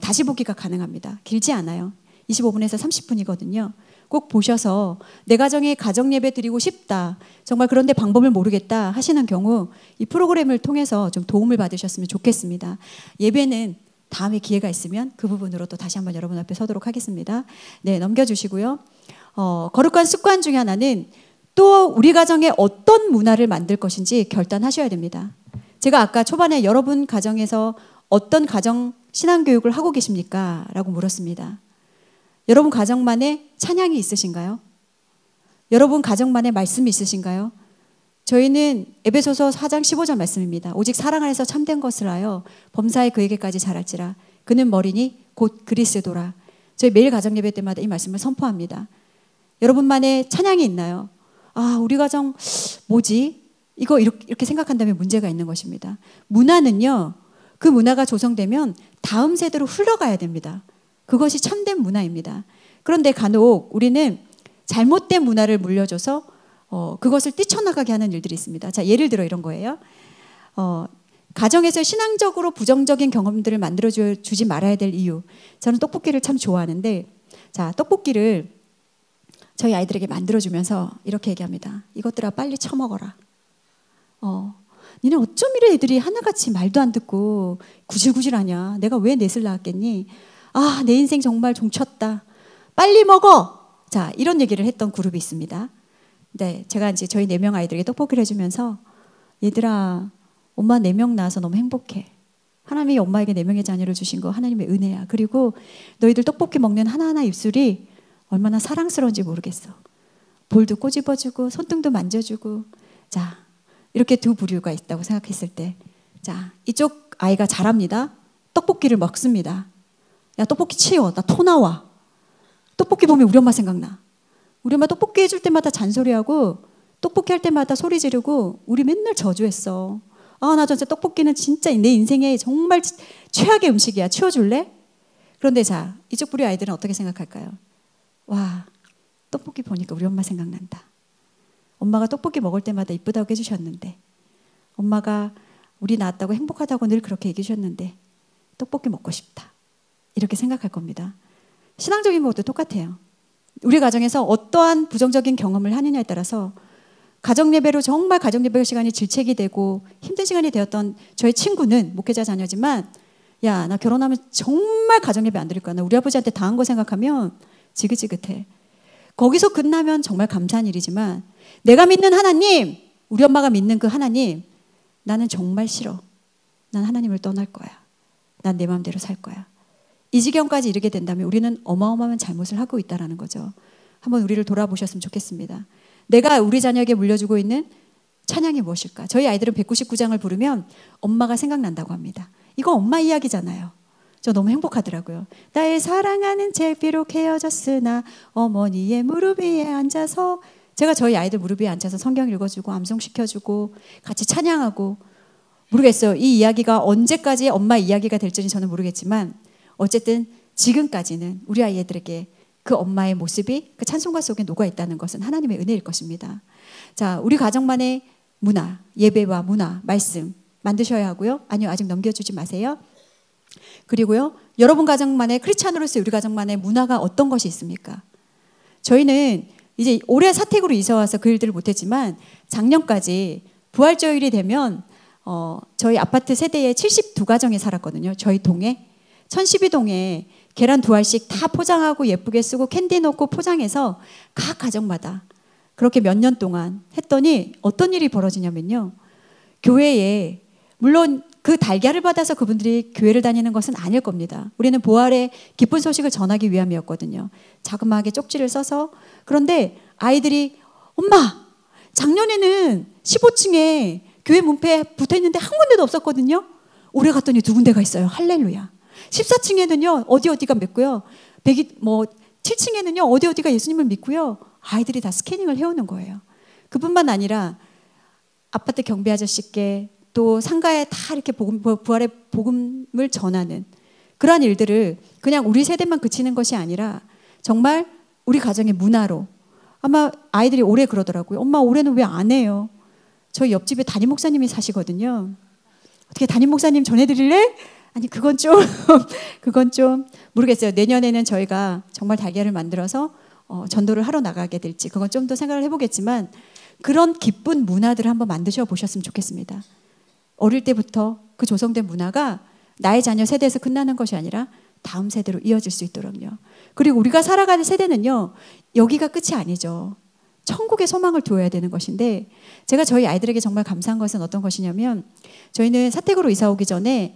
[SPEAKER 3] 다시 보기가 가능합니다. 길지 않아요. 25분에서 30분이거든요. 꼭 보셔서 내 가정에 가정 예배 드리고 싶다, 정말 그런데 방법을 모르겠다 하시는 경우 이 프로그램을 통해서 좀 도움을 받으셨으면 좋겠습니다. 예배는 다음에 기회가 있으면 그 부분으로 또 다시 한번 여러분 앞에 서도록 하겠습니다. 네, 넘겨주시고요. 거룩한 습관 중에 하나는 또 우리 가정에 어떤 문화를 만들 것인지 결단하셔야 됩니다. 제가 아까 초반에 여러분 가정에서 어떤 가정 신앙교육을 하고 계십니까? 라고 물었습니다. 여러분 가정만의 찬양이 있으신가요? 여러분 가정만의 말씀이 있으신가요? 저희는 에베소서 4장 15절 말씀입니다. 오직 사랑 안에서 참된 것을 하여 범사에 그에게까지 자랄지라. 그는 머리니 곧 그리스도라. 저희 매일 가정 예배 때마다 이 말씀을 선포합니다. 여러분만의 찬양이 있나요? 아, 우리 가정 뭐지? 이거 이렇게 생각한다면 문제가 있는 것입니다. 문화는요, 그 문화가 조성되면 다음 세대로 흘러가야 됩니다. 그것이 참된 문화입니다. 그런데 간혹 우리는 잘못된 문화를 물려줘서 그것을 뛰쳐나가게 하는 일들이 있습니다. 자, 예를 들어 이런 거예요. 가정에서 신앙적으로 부정적인 경험들을 만들어주지 말아야 될 이유. 저는 떡볶이를 참 좋아하는데, 자, 떡볶이를 저희 아이들에게 만들어주면서 이렇게 얘기합니다. 이것들아 빨리 처먹어라. 니네 어쩜 이래 애들이 하나같이 말도 안 듣고 구질구질하냐. 내가 왜 넷을 낳았겠니? 아, 내 인생 정말 종쳤다. 빨리 먹어. 자, 이런 얘기를 했던 그룹이 있습니다. 네, 제가 이제 저희 4명 아이들에게 떡볶이를 해주면서 얘들아, 엄마 4명 낳아서 너무 행복해. 하나님이 엄마에게 4명의 자녀를 주신 거 하나님의 은혜야. 그리고 너희들 떡볶이 먹는 하나하나 입술이 얼마나 사랑스러운지 모르겠어. 볼도 꼬집어주고 손등도 만져주고. 자, 이렇게 두 부류가 있다고 생각했을 때, 자, 이쪽 아이가 잘합니다. 떡볶이를 먹습니다. 야, 떡볶이 치워. 나 토 나와. 떡볶이 보면 우리 엄마 생각나. 우리 엄마 떡볶이 해줄 때마다 잔소리하고 떡볶이 할 때마다 소리 지르고 우리 맨날 저주했어. 아, 나 진짜 떡볶이는 진짜 내 인생에 정말 최악의 음식이야. 치워줄래? 그런데 자, 이쪽 부류 아이들은 어떻게 생각할까요? 와, 떡볶이 보니까 우리 엄마 생각난다. 엄마가 떡볶이 먹을 때마다 이쁘다고 해주셨는데, 엄마가 우리 낳았다고 행복하다고 늘 그렇게 얘기해 주셨는데 떡볶이 먹고 싶다. 이렇게 생각할 겁니다. 신앙적인 것도 똑같아요. 우리 가정에서 어떠한 부정적인 경험을 하느냐에 따라서 가정예배로 정말 가정예배 시간이 질책이 되고 힘든 시간이 되었던 저의 친구는 목회자 자녀지만, 야, 나 결혼하면 정말 가정예배 안 드릴 거야. 나 우리 아버지한테 당한 거 생각하면 지긋지긋해. 거기서 끝나면 정말 감사한 일이지만 내가 믿는 하나님, 우리 엄마가 믿는 그 하나님, 나는 정말 싫어. 난 하나님을 떠날 거야. 난 내 마음대로 살 거야. 이 지경까지 이르게 된다면 우리는 어마어마한 잘못을 하고 있다는 거죠. 한번 우리를 돌아보셨으면 좋겠습니다. 내가 우리 자녀에게 물려주고 있는 찬양이 무엇일까? 저희 아이들은 199장을 부르면 엄마가 생각난다고 합니다. 이거 엄마 이야기잖아요. 저 너무 행복하더라고요. 나의 사랑하는 제 비록 헤어졌으나 어머니의 무릎 위에 앉아서, 제가 저희 아이들 무릎 위에 앉아서 성경 읽어주고 암송시켜주고 같이 찬양하고, 모르겠어요. 이 이야기가 언제까지 엄마 이야기가 될지는 저는 모르겠지만 어쨌든 지금까지는 우리 아이들에게 그 엄마의 모습이 그 찬송가 속에 녹아 있다는 것은 하나님의 은혜일 것입니다. 자, 우리 가정만의 문화, 예배와 문화, 말씀 만드셔야 하고요. 아니요, 아직 넘겨주지 마세요. 그리고요, 여러분 가정만의, 크리스찬으로서 우리 가정만의 문화가 어떤 것이 있습니까? 저희는 이제 올해 사택으로 이사 와서 그 일들을 못했지만 작년까지 부활절이 되면 저희 아파트 세대에 72가정이 살았거든요. 저희 동에 1012동에 계란 2알씩 다 포장하고 예쁘게 쓰고 캔디 넣고 포장해서 각 가정마다 그렇게 몇 년 동안 했더니 어떤 일이 벌어지냐면요, 교회에, 물론 그 달걀을 받아서 그분들이 교회를 다니는 것은 아닐 겁니다. 우리는 부활의 기쁜 소식을 전하기 위함이었거든요. 자그마하게 쪽지를 써서. 그런데 아이들이, 엄마, 작년에는 15층에 교회 문패 붙어있는데 한 군데도 없었거든요. 올해 갔더니 2군데가 있어요. 할렐루야. 14층에는요 어디가 믿고요, 7층에는요 어디가 예수님을 믿고요. 아이들이 다 스캐닝을 해오는 거예요. 그뿐만 아니라 아파트 경비 아저씨께 또 상가에 다 이렇게 부활의 복음을 전하는 그러한 일들을 그냥 우리 세대만 그치는 것이 아니라 정말 우리 가정의 문화로. 아마 아이들이 올해 그러더라고요. 엄마, 올해는 왜 안 해요? 저희 옆집에 담임 목사님이 사시거든요. 어떻게 담임 목사님 전해드릴래? 아니, 그건 좀 모르겠어요. 내년에는 저희가 정말 달걀을 만들어서 전도를 하러 나가게 될지 그건 좀 더 생각을 해보겠지만, 그런 기쁜 문화들을 한번 만드셔 보셨으면 좋겠습니다. 어릴 때부터 그 조성된 문화가 나의 자녀 세대에서 끝나는 것이 아니라 다음 세대로 이어질 수 있도록요. 그리고 우리가 살아가는 세대는요, 여기가 끝이 아니죠. 천국의 소망을 두어야 되는 것인데, 제가 저희 아이들에게 정말 감사한 것은 어떤 것이냐면, 저희는 사택으로 이사 오기 전에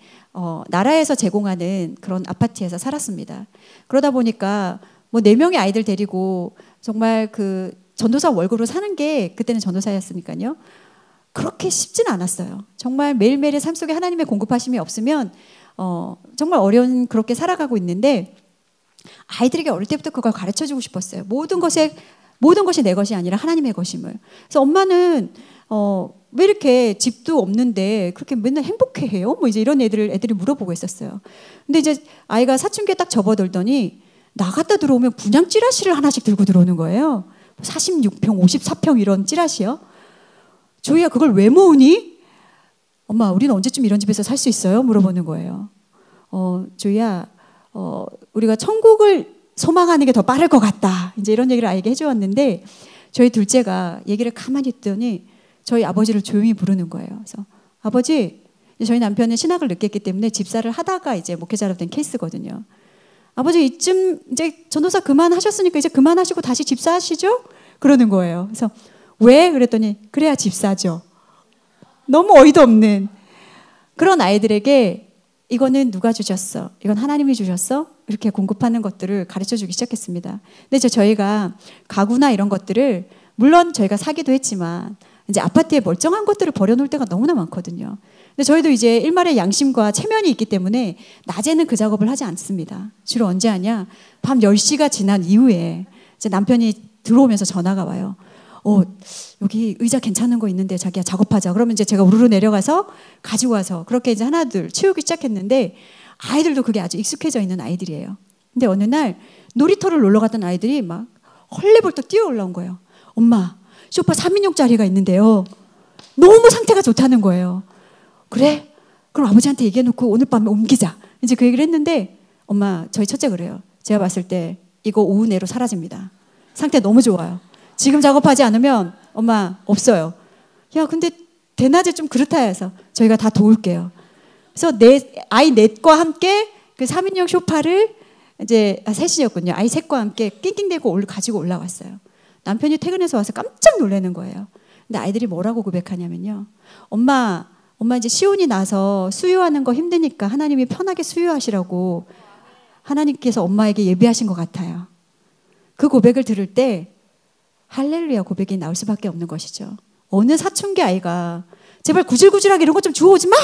[SPEAKER 3] 나라에서 제공하는 그런 아파트에서 살았습니다. 그러다 보니까 4명의 아이들 데리고 정말 그 전도사 월급으로 사는 게, 그때는 전도사였으니까요, 그렇게 쉽진 않았어요. 정말 매일매일의 삶 속에 하나님의 공급하심이 없으면 정말 어려운 그렇게 살아가고 있는데 아이들에게 어릴 때부터 그걸 가르쳐주고 싶었어요. 모든 것이 내 것이 아니라 하나님의 것임을. 그래서 엄마는 왜 이렇게 집도 없는데 그렇게 맨날 행복해해요? 뭐 이제 이런 애들이 물어보고 있었어요. 근데 이제 아이가 사춘기에 딱 접어들더니 나갔다 들어오면 분양 찌라시를 하나씩 들고 들어오는 거예요. 46평, 54평 이런 찌라시요. 조이야 그걸 왜 모으니? 엄마 우리는 언제쯤 이런 집에서 살 수 있어요? 물어보는 거예요. 조이야 우리가 천국을 소망하는 게 더 빠를 것 같다. 이제 이런 얘기를 아이에게 해주었는데 저희 둘째가 얘기를 가만히 듣더니 저희 아버지를 조용히 부르는 거예요. 그래서 아버지, 저희 남편은 신학을 늦게 했기 때문에 집사를 하다가 이제 목회자로 된 케이스거든요. 아버지 이쯤 이제 전도사 그만하셨으니까 이제 그만하시고 다시 집사하시죠? 그러는 거예요. 그래서 왜? 그랬더니 그래야 집사죠. 너무 어이도 없는 그런 아이들에게 이거는 누가 주셨어? 이건 하나님이 주셨어? 이렇게 공급하는 것들을 가르쳐주기 시작했습니다. 근데 저희가 가구나 이런 것들을 물론 저희가 사기도 했지만 이제 아파트에 멀쩡한 것들을 버려놓을 때가 너무나 많거든요. 근데 저희도 이제 일말의 양심과 체면이 있기 때문에 낮에는 그 작업을 하지 않습니다. 주로 언제 하냐? 밤 10시가 지난 이후에 이제 남편이 들어오면서 전화가 와요. 여기 의자 괜찮은 거 있는데 자기야 작업하자. 그러면 이제 제가 우르르 내려가서 가지고 와서 그렇게 이제 하나둘 치우기 시작했는데 아이들도 그게 아주 익숙해져 있는 아이들이에요. 근데 어느 날 놀이터를 놀러 갔던 아이들이 막 헐레벌떡 뛰어 올라온 거예요. 엄마, 소파 3인용짜리가 있는데요. 너무 상태가 좋다는 거예요. 그래? 그럼 아버지한테 얘기해놓고 오늘 밤에 옮기자. 이제 그 얘기를 했는데 엄마, 저희 첫째 그래요. 제가 봤을 때 이거 오후 내로 사라집니다. 상태 너무 좋아요. 지금 작업하지 않으면 엄마 없어요. 야 근데 대낮에 좀 그렇다 해서 저희가 다 도울게요. 그래서 아이 넷과 함께 그 3인용 소파를 이제 셋이었군요. 아이 셋과 함께 낑낑대고 가지고 올라왔어요. 남편이 퇴근해서 와서 깜짝 놀라는 거예요. 근데 아이들이 뭐라고 고백하냐면요. 엄마 이제 시온이 나서 수유하는 거 힘드니까 하나님이 편하게 수유하시라고 하나님께서 엄마에게 예비하신 것 같아요. 그 고백을 들을 때 할렐루야 고백이 나올 수밖에 없는 것이죠. 어느 사춘기 아이가 제발 구질구질하게 이런 것 좀 주워오지 마!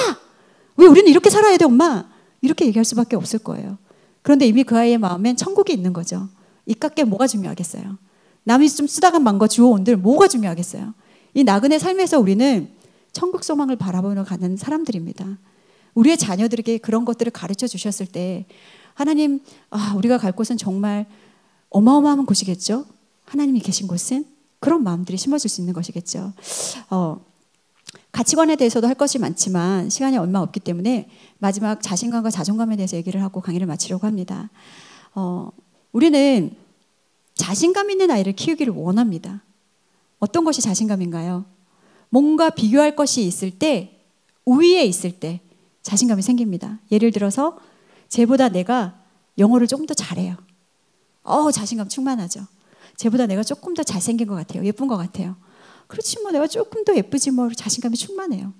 [SPEAKER 3] 왜 우리는 이렇게 살아야 돼 엄마? 이렇게 얘기할 수밖에 없을 거예요. 그런데 이미 그 아이의 마음엔 천국이 있는 거죠. 이깟게 뭐가 중요하겠어요. 남이 좀 쓰다가 만 거 주워온들 뭐가 중요하겠어요. 이 나그네 삶에서 우리는 천국 소망을 바라보며 가는 사람들입니다. 우리의 자녀들에게 그런 것들을 가르쳐 주셨을 때 하나님 우리가 갈 곳은 정말 어마어마한 곳이겠죠. 하나님이 계신 곳은 그런 마음들이 심어질 수 있는 것이겠죠. 가치관에 대해서도 할 것이 많지만 시간이 얼마 없기 때문에 마지막 자신감과 자존감에 대해서 얘기를 하고 강의를 마치려고 합니다. 우리는 자신감 있는 아이를 키우기를 원합니다. 어떤 것이 자신감인가요? 뭔가 비교할 것이 있을 때, 우위에 있을 때 자신감이 생깁니다. 예를 들어서 쟤보다 내가 영어를 조금 더 잘해요. 자신감 충만하죠. 쟤보다 내가 조금 더 잘생긴 것 같아요. 예쁜 것 같아요. 그렇지 뭐 내가 조금 더 예쁘지 뭐 자신감이 충만해요.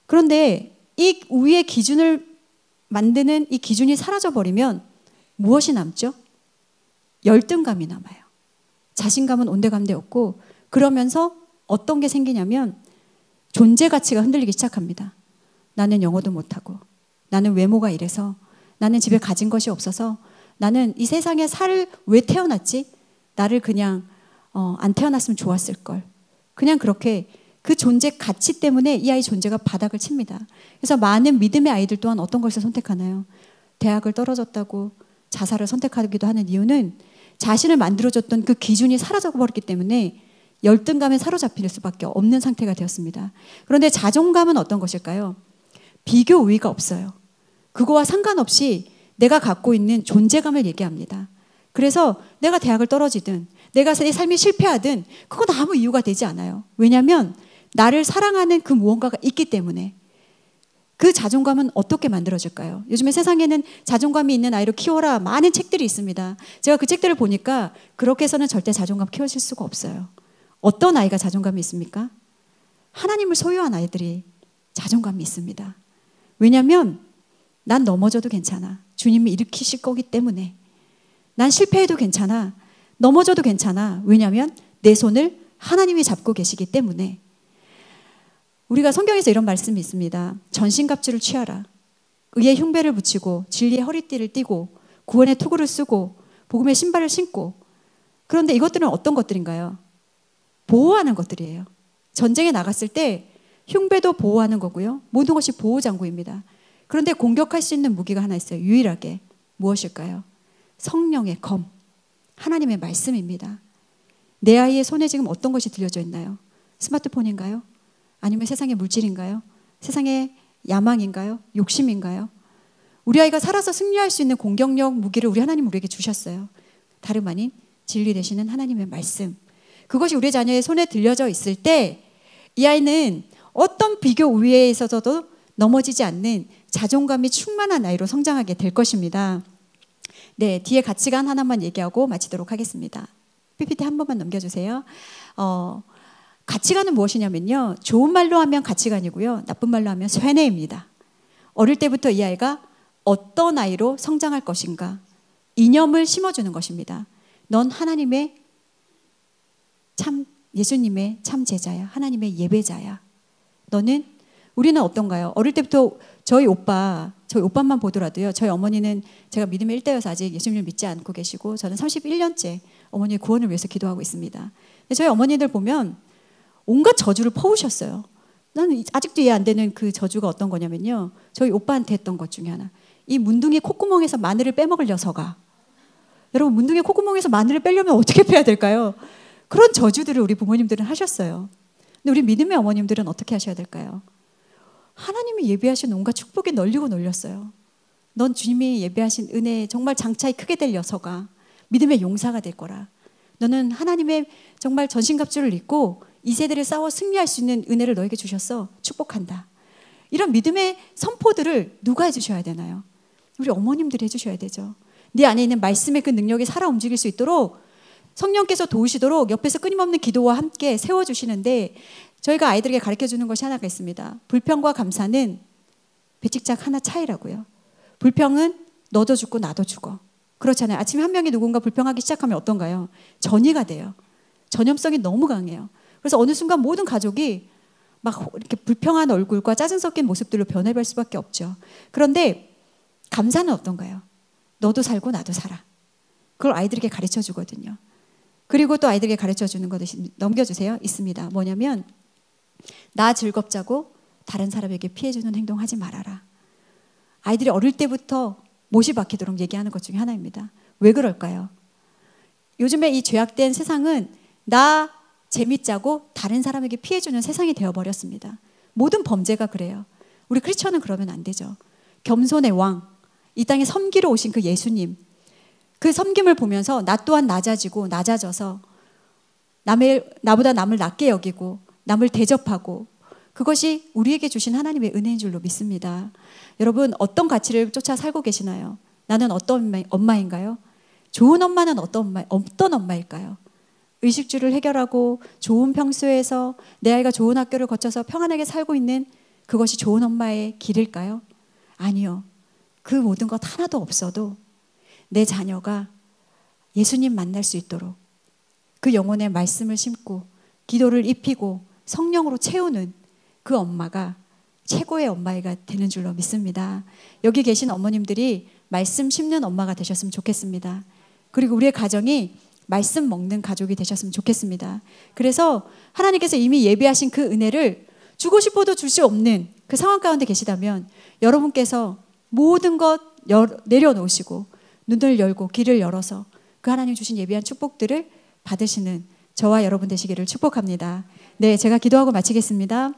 [SPEAKER 3] 그런데 이 우위의 기준을 만드는 이 기준이 사라져버리면 무엇이 남죠? 열등감이 남아요. 자신감은 온데간데 없고 그러면서 어떤 게 생기냐면 존재 가치가 흔들리기 시작합니다. 나는 영어도 못하고 나는 외모가 이래서 나는 집에 가진 것이 없어서 나는 이 세상에 왜 태어났지? 나를 그냥 안 태어났으면 좋았을 걸. 그냥 그렇게 그 존재 가치 때문에 이 아이 존재가 바닥을 칩니다. 그래서 많은 믿음의 아이들 또한 어떤 것을 선택하나요? 대학을 떨어졌다고 자살을 선택하기도 하는 이유는 자신을 만들어줬던 그 기준이 사라져버렸기 때문에 열등감에 사로잡힐 수밖에 없는 상태가 되었습니다. 그런데 자존감은 어떤 것일까요? 비교 우위가 없어요. 그거와 상관없이 내가 갖고 있는 존재감을 얘기합니다. 그래서 내가 대학을 떨어지든 내가 내 삶이 실패하든 그건 아무 이유가 되지 않아요. 왜냐하면 나를 사랑하는 그 무언가가 있기 때문에. 그 자존감은 어떻게 만들어질까요? 요즘에 세상에는 자존감이 있는 아이로 키워라 많은 책들이 있습니다. 제가 그 책들을 보니까 그렇게 해서는 절대 자존감 키워질 수가 없어요. 어떤 아이가 자존감이 있습니까? 하나님을 소유한 아이들이 자존감이 있습니다. 왜냐하면 난 넘어져도 괜찮아. 주님이 일으키실 거기 때문에. 난 실패해도 괜찮아. 넘어져도 괜찮아. 왜냐하면 내 손을 하나님이 잡고 계시기 때문에. 우리가 성경에서 이런 말씀이 있습니다. 전신갑주를 취하라. 의의 흉배를 붙이고 진리의 허리띠를 띠고 구원의 투구를 쓰고 복음의 신발을 신고. 그런데 이것들은 어떤 것들인가요? 보호하는 것들이에요. 전쟁에 나갔을 때 흉배도 보호하는 거고요. 모든 것이 보호장구입니다. 그런데 공격할 수 있는 무기가 하나 있어요. 유일하게. 무엇일까요? 성령의 검, 하나님의 말씀입니다. 내 아이의 손에 지금 어떤 것이 들려져 있나요? 스마트폰인가요? 아니면 세상의 물질인가요? 세상의 야망인가요? 욕심인가요? 우리 아이가 살아서 승리할 수 있는 공격력 무기를 우리 하나님 우리에게 주셨어요. 다름 아닌 진리 되시는 하나님의 말씀. 그것이 우리 자녀의 손에 들려져 있을 때 이 아이는 어떤 비교 우위에 있어서도 넘어지지 않는 자존감이 충만한 아이로 성장하게 될 것입니다. 네, 뒤에 가치관 하나만 얘기하고 마치도록 하겠습니다. PPT 한 번만 넘겨주세요. 가치관은 무엇이냐면요. 좋은 말로 하면 가치관이고요. 나쁜 말로 하면 쇠뇌입니다. 어릴 때부터 이 아이가 어떤 아이로 성장할 것인가 이념을 심어주는 것입니다. 넌 하나님의 참 예수님의 참 제자야. 하나님의 예배자야. 우리는 어떤가요? 어릴 때부터 저희 오빠만 보더라도요. 저희 어머니는 제가 믿음의 일대여서 아직 예수님을 믿지 않고 계시고 저는 31년째 어머니의 구원을 위해서 기도하고 있습니다. 근데 저희 어머니들 보면 온갖 저주를 퍼오셨어요. 나는 아직도 이해 안 되는 그 저주가 어떤 거냐면요. 저희 오빠한테 했던 것 중에 하나. 이 문둥이 콧구멍에서 마늘을 빼먹을 녀석아. 여러분 문둥이 콧구멍에서 마늘을 빼려면 어떻게 빼야 될까요? 그런 저주들을 우리 부모님들은 하셨어요. 근데 우리 믿음의 어머님들은 어떻게 하셔야 될까요? 하나님이 예비하신 온갖 축복에 널리고 널렸어요. 넌 주님이 예비하신 은혜에 정말 장차에 크게 될 녀석아. 믿음의 용사가 될 거라. 너는 하나님의 정말 전신갑주를 입고 이 세대를 싸워 승리할 수 있는 은혜를 너에게 주셨어. 축복한다. 이런 믿음의 선포들을 누가 해주셔야 되나요? 우리 어머님들이 해주셔야 되죠. 네 안에 있는 말씀의 그 능력이 살아 움직일 수 있도록 성령께서 도우시도록 옆에서 끊임없는 기도와 함께 세워주시는데 저희가 아이들에게 가르쳐주는 것이 하나가 있습니다. 불평과 감사는 배찍작 하나 차이라고요. 불평은 너도 죽고 나도 죽어. 그렇잖아요. 아침에 한 명이 누군가 불평하기 시작하면 어떤가요? 전이가 돼요. 전염성이 너무 강해요. 그래서 어느 순간 모든 가족이 막 이렇게 불평한 얼굴과 짜증 섞인 모습들로 변해갈 수밖에 없죠. 그런데 감사는 어떤가요? 너도 살고 나도 살아. 그걸 아이들에게 가르쳐 주거든요. 그리고 또 아이들에게 가르쳐 주는 것이 넘겨주세요. 있습니다. 뭐냐면 나 즐겁자고 다른 사람에게 피해주는 행동하지 말아라. 아이들이 어릴 때부터 못이 박히도록 얘기하는 것 중에 하나입니다. 왜 그럴까요? 요즘에 이 죄악된 세상은 나 재밌자고 다른 사람에게 피해주는 세상이 되어버렸습니다. 모든 범죄가 그래요. 우리 크리스천은 그러면 안 되죠. 겸손의 왕, 이 땅에 섬기러 오신 그 예수님, 그 섬김을 보면서 나 또한 낮아져서 나보다 남을 낮게 여기고 남을 대접하고 그것이 우리에게 주신 하나님의 은혜인 줄로 믿습니다. 여러분 어떤 가치를 쫓아 살고 계시나요? 나는 어떤 엄마인가요? 좋은 엄마는 어떤 엄마일까요? 의식주를 해결하고 좋은 평소에서 내 아이가 좋은 학교를 거쳐서 평안하게 살고 있는 그것이 좋은 엄마의 길일까요? 아니요. 그 모든 것 하나도 없어도 내 자녀가 예수님 만날 수 있도록 그 영혼의 말씀을 심고 기도를 입히고 성령으로 채우는 그 엄마가 최고의 엄마가 되는 줄로 믿습니다. 여기 계신 어머님들이 말씀 심는 엄마가 되셨으면 좋겠습니다. 그리고 우리의 가정이 말씀 먹는 가족이 되셨으면 좋겠습니다. 그래서 하나님께서 이미 예비하신 그 은혜를 주고 싶어도 줄 수 없는 그 상황 가운데 계시다면 여러분께서 모든 것 내려놓으시고 눈을 열고 길을 열어서 그 하나님 주신 예비한 축복들을 받으시는 저와 여러분 되시기를 축복합니다. 네, 제가 기도하고 마치겠습니다.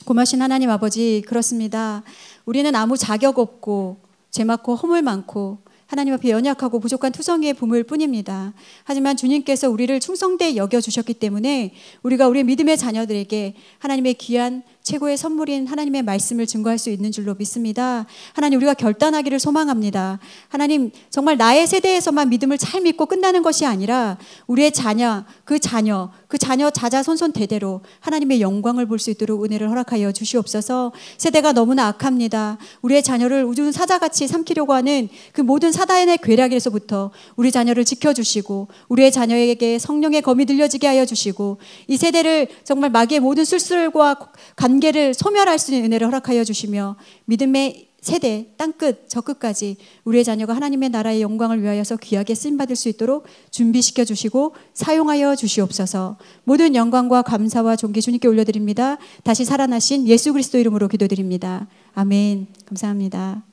[SPEAKER 3] 고마우신 하나님 아버지, 그렇습니다. 우리는 아무 자격 없고 죄 많고 허물 많고 하나님 앞에 연약하고 부족한 투성이의 부모일 뿐입니다. 하지만 주님께서 우리를 충성되이 여겨주셨기 때문에 우리가 우리 믿음의 자녀들에게 하나님의 귀한 최고의 선물인 하나님의 말씀을 증거할 수 있는 줄로 믿습니다. 하나님, 우리가 결단하기를 소망합니다. 하나님, 정말 나의 세대에서만 믿음을 잘 믿고 끝나는 것이 아니라 우리의 자녀, 그 자녀 자자손손 대대로 하나님의 영광을 볼 수 있도록 은혜를 허락하여 주시옵소서. 세대가 너무나 악합니다. 우리의 자녀를 우주는 사자같이 삼키려고 하는 그 모든 사단의 괴략에서부터 우리 자녀를 지켜주시고 우리의 자녀에게 성령의 검이 들려지게 하여 주시고 이 세대를 정말 마귀의 모든 술술과 관계를 소멸할 수 있는 은혜를 허락하여 주시며 믿음의 세대 땅끝 저 끝까지 우리의 자녀가 하나님의 나라의 영광을 위하여서 귀하게 쓰임받을 수 있도록 준비시켜 주시고 사용하여 주시옵소서. 모든 영광과 감사와 존귀 주님께 올려드립니다. 다시 살아나신 예수 그리스도 이름으로 기도드립니다. 아멘. 감사합니다.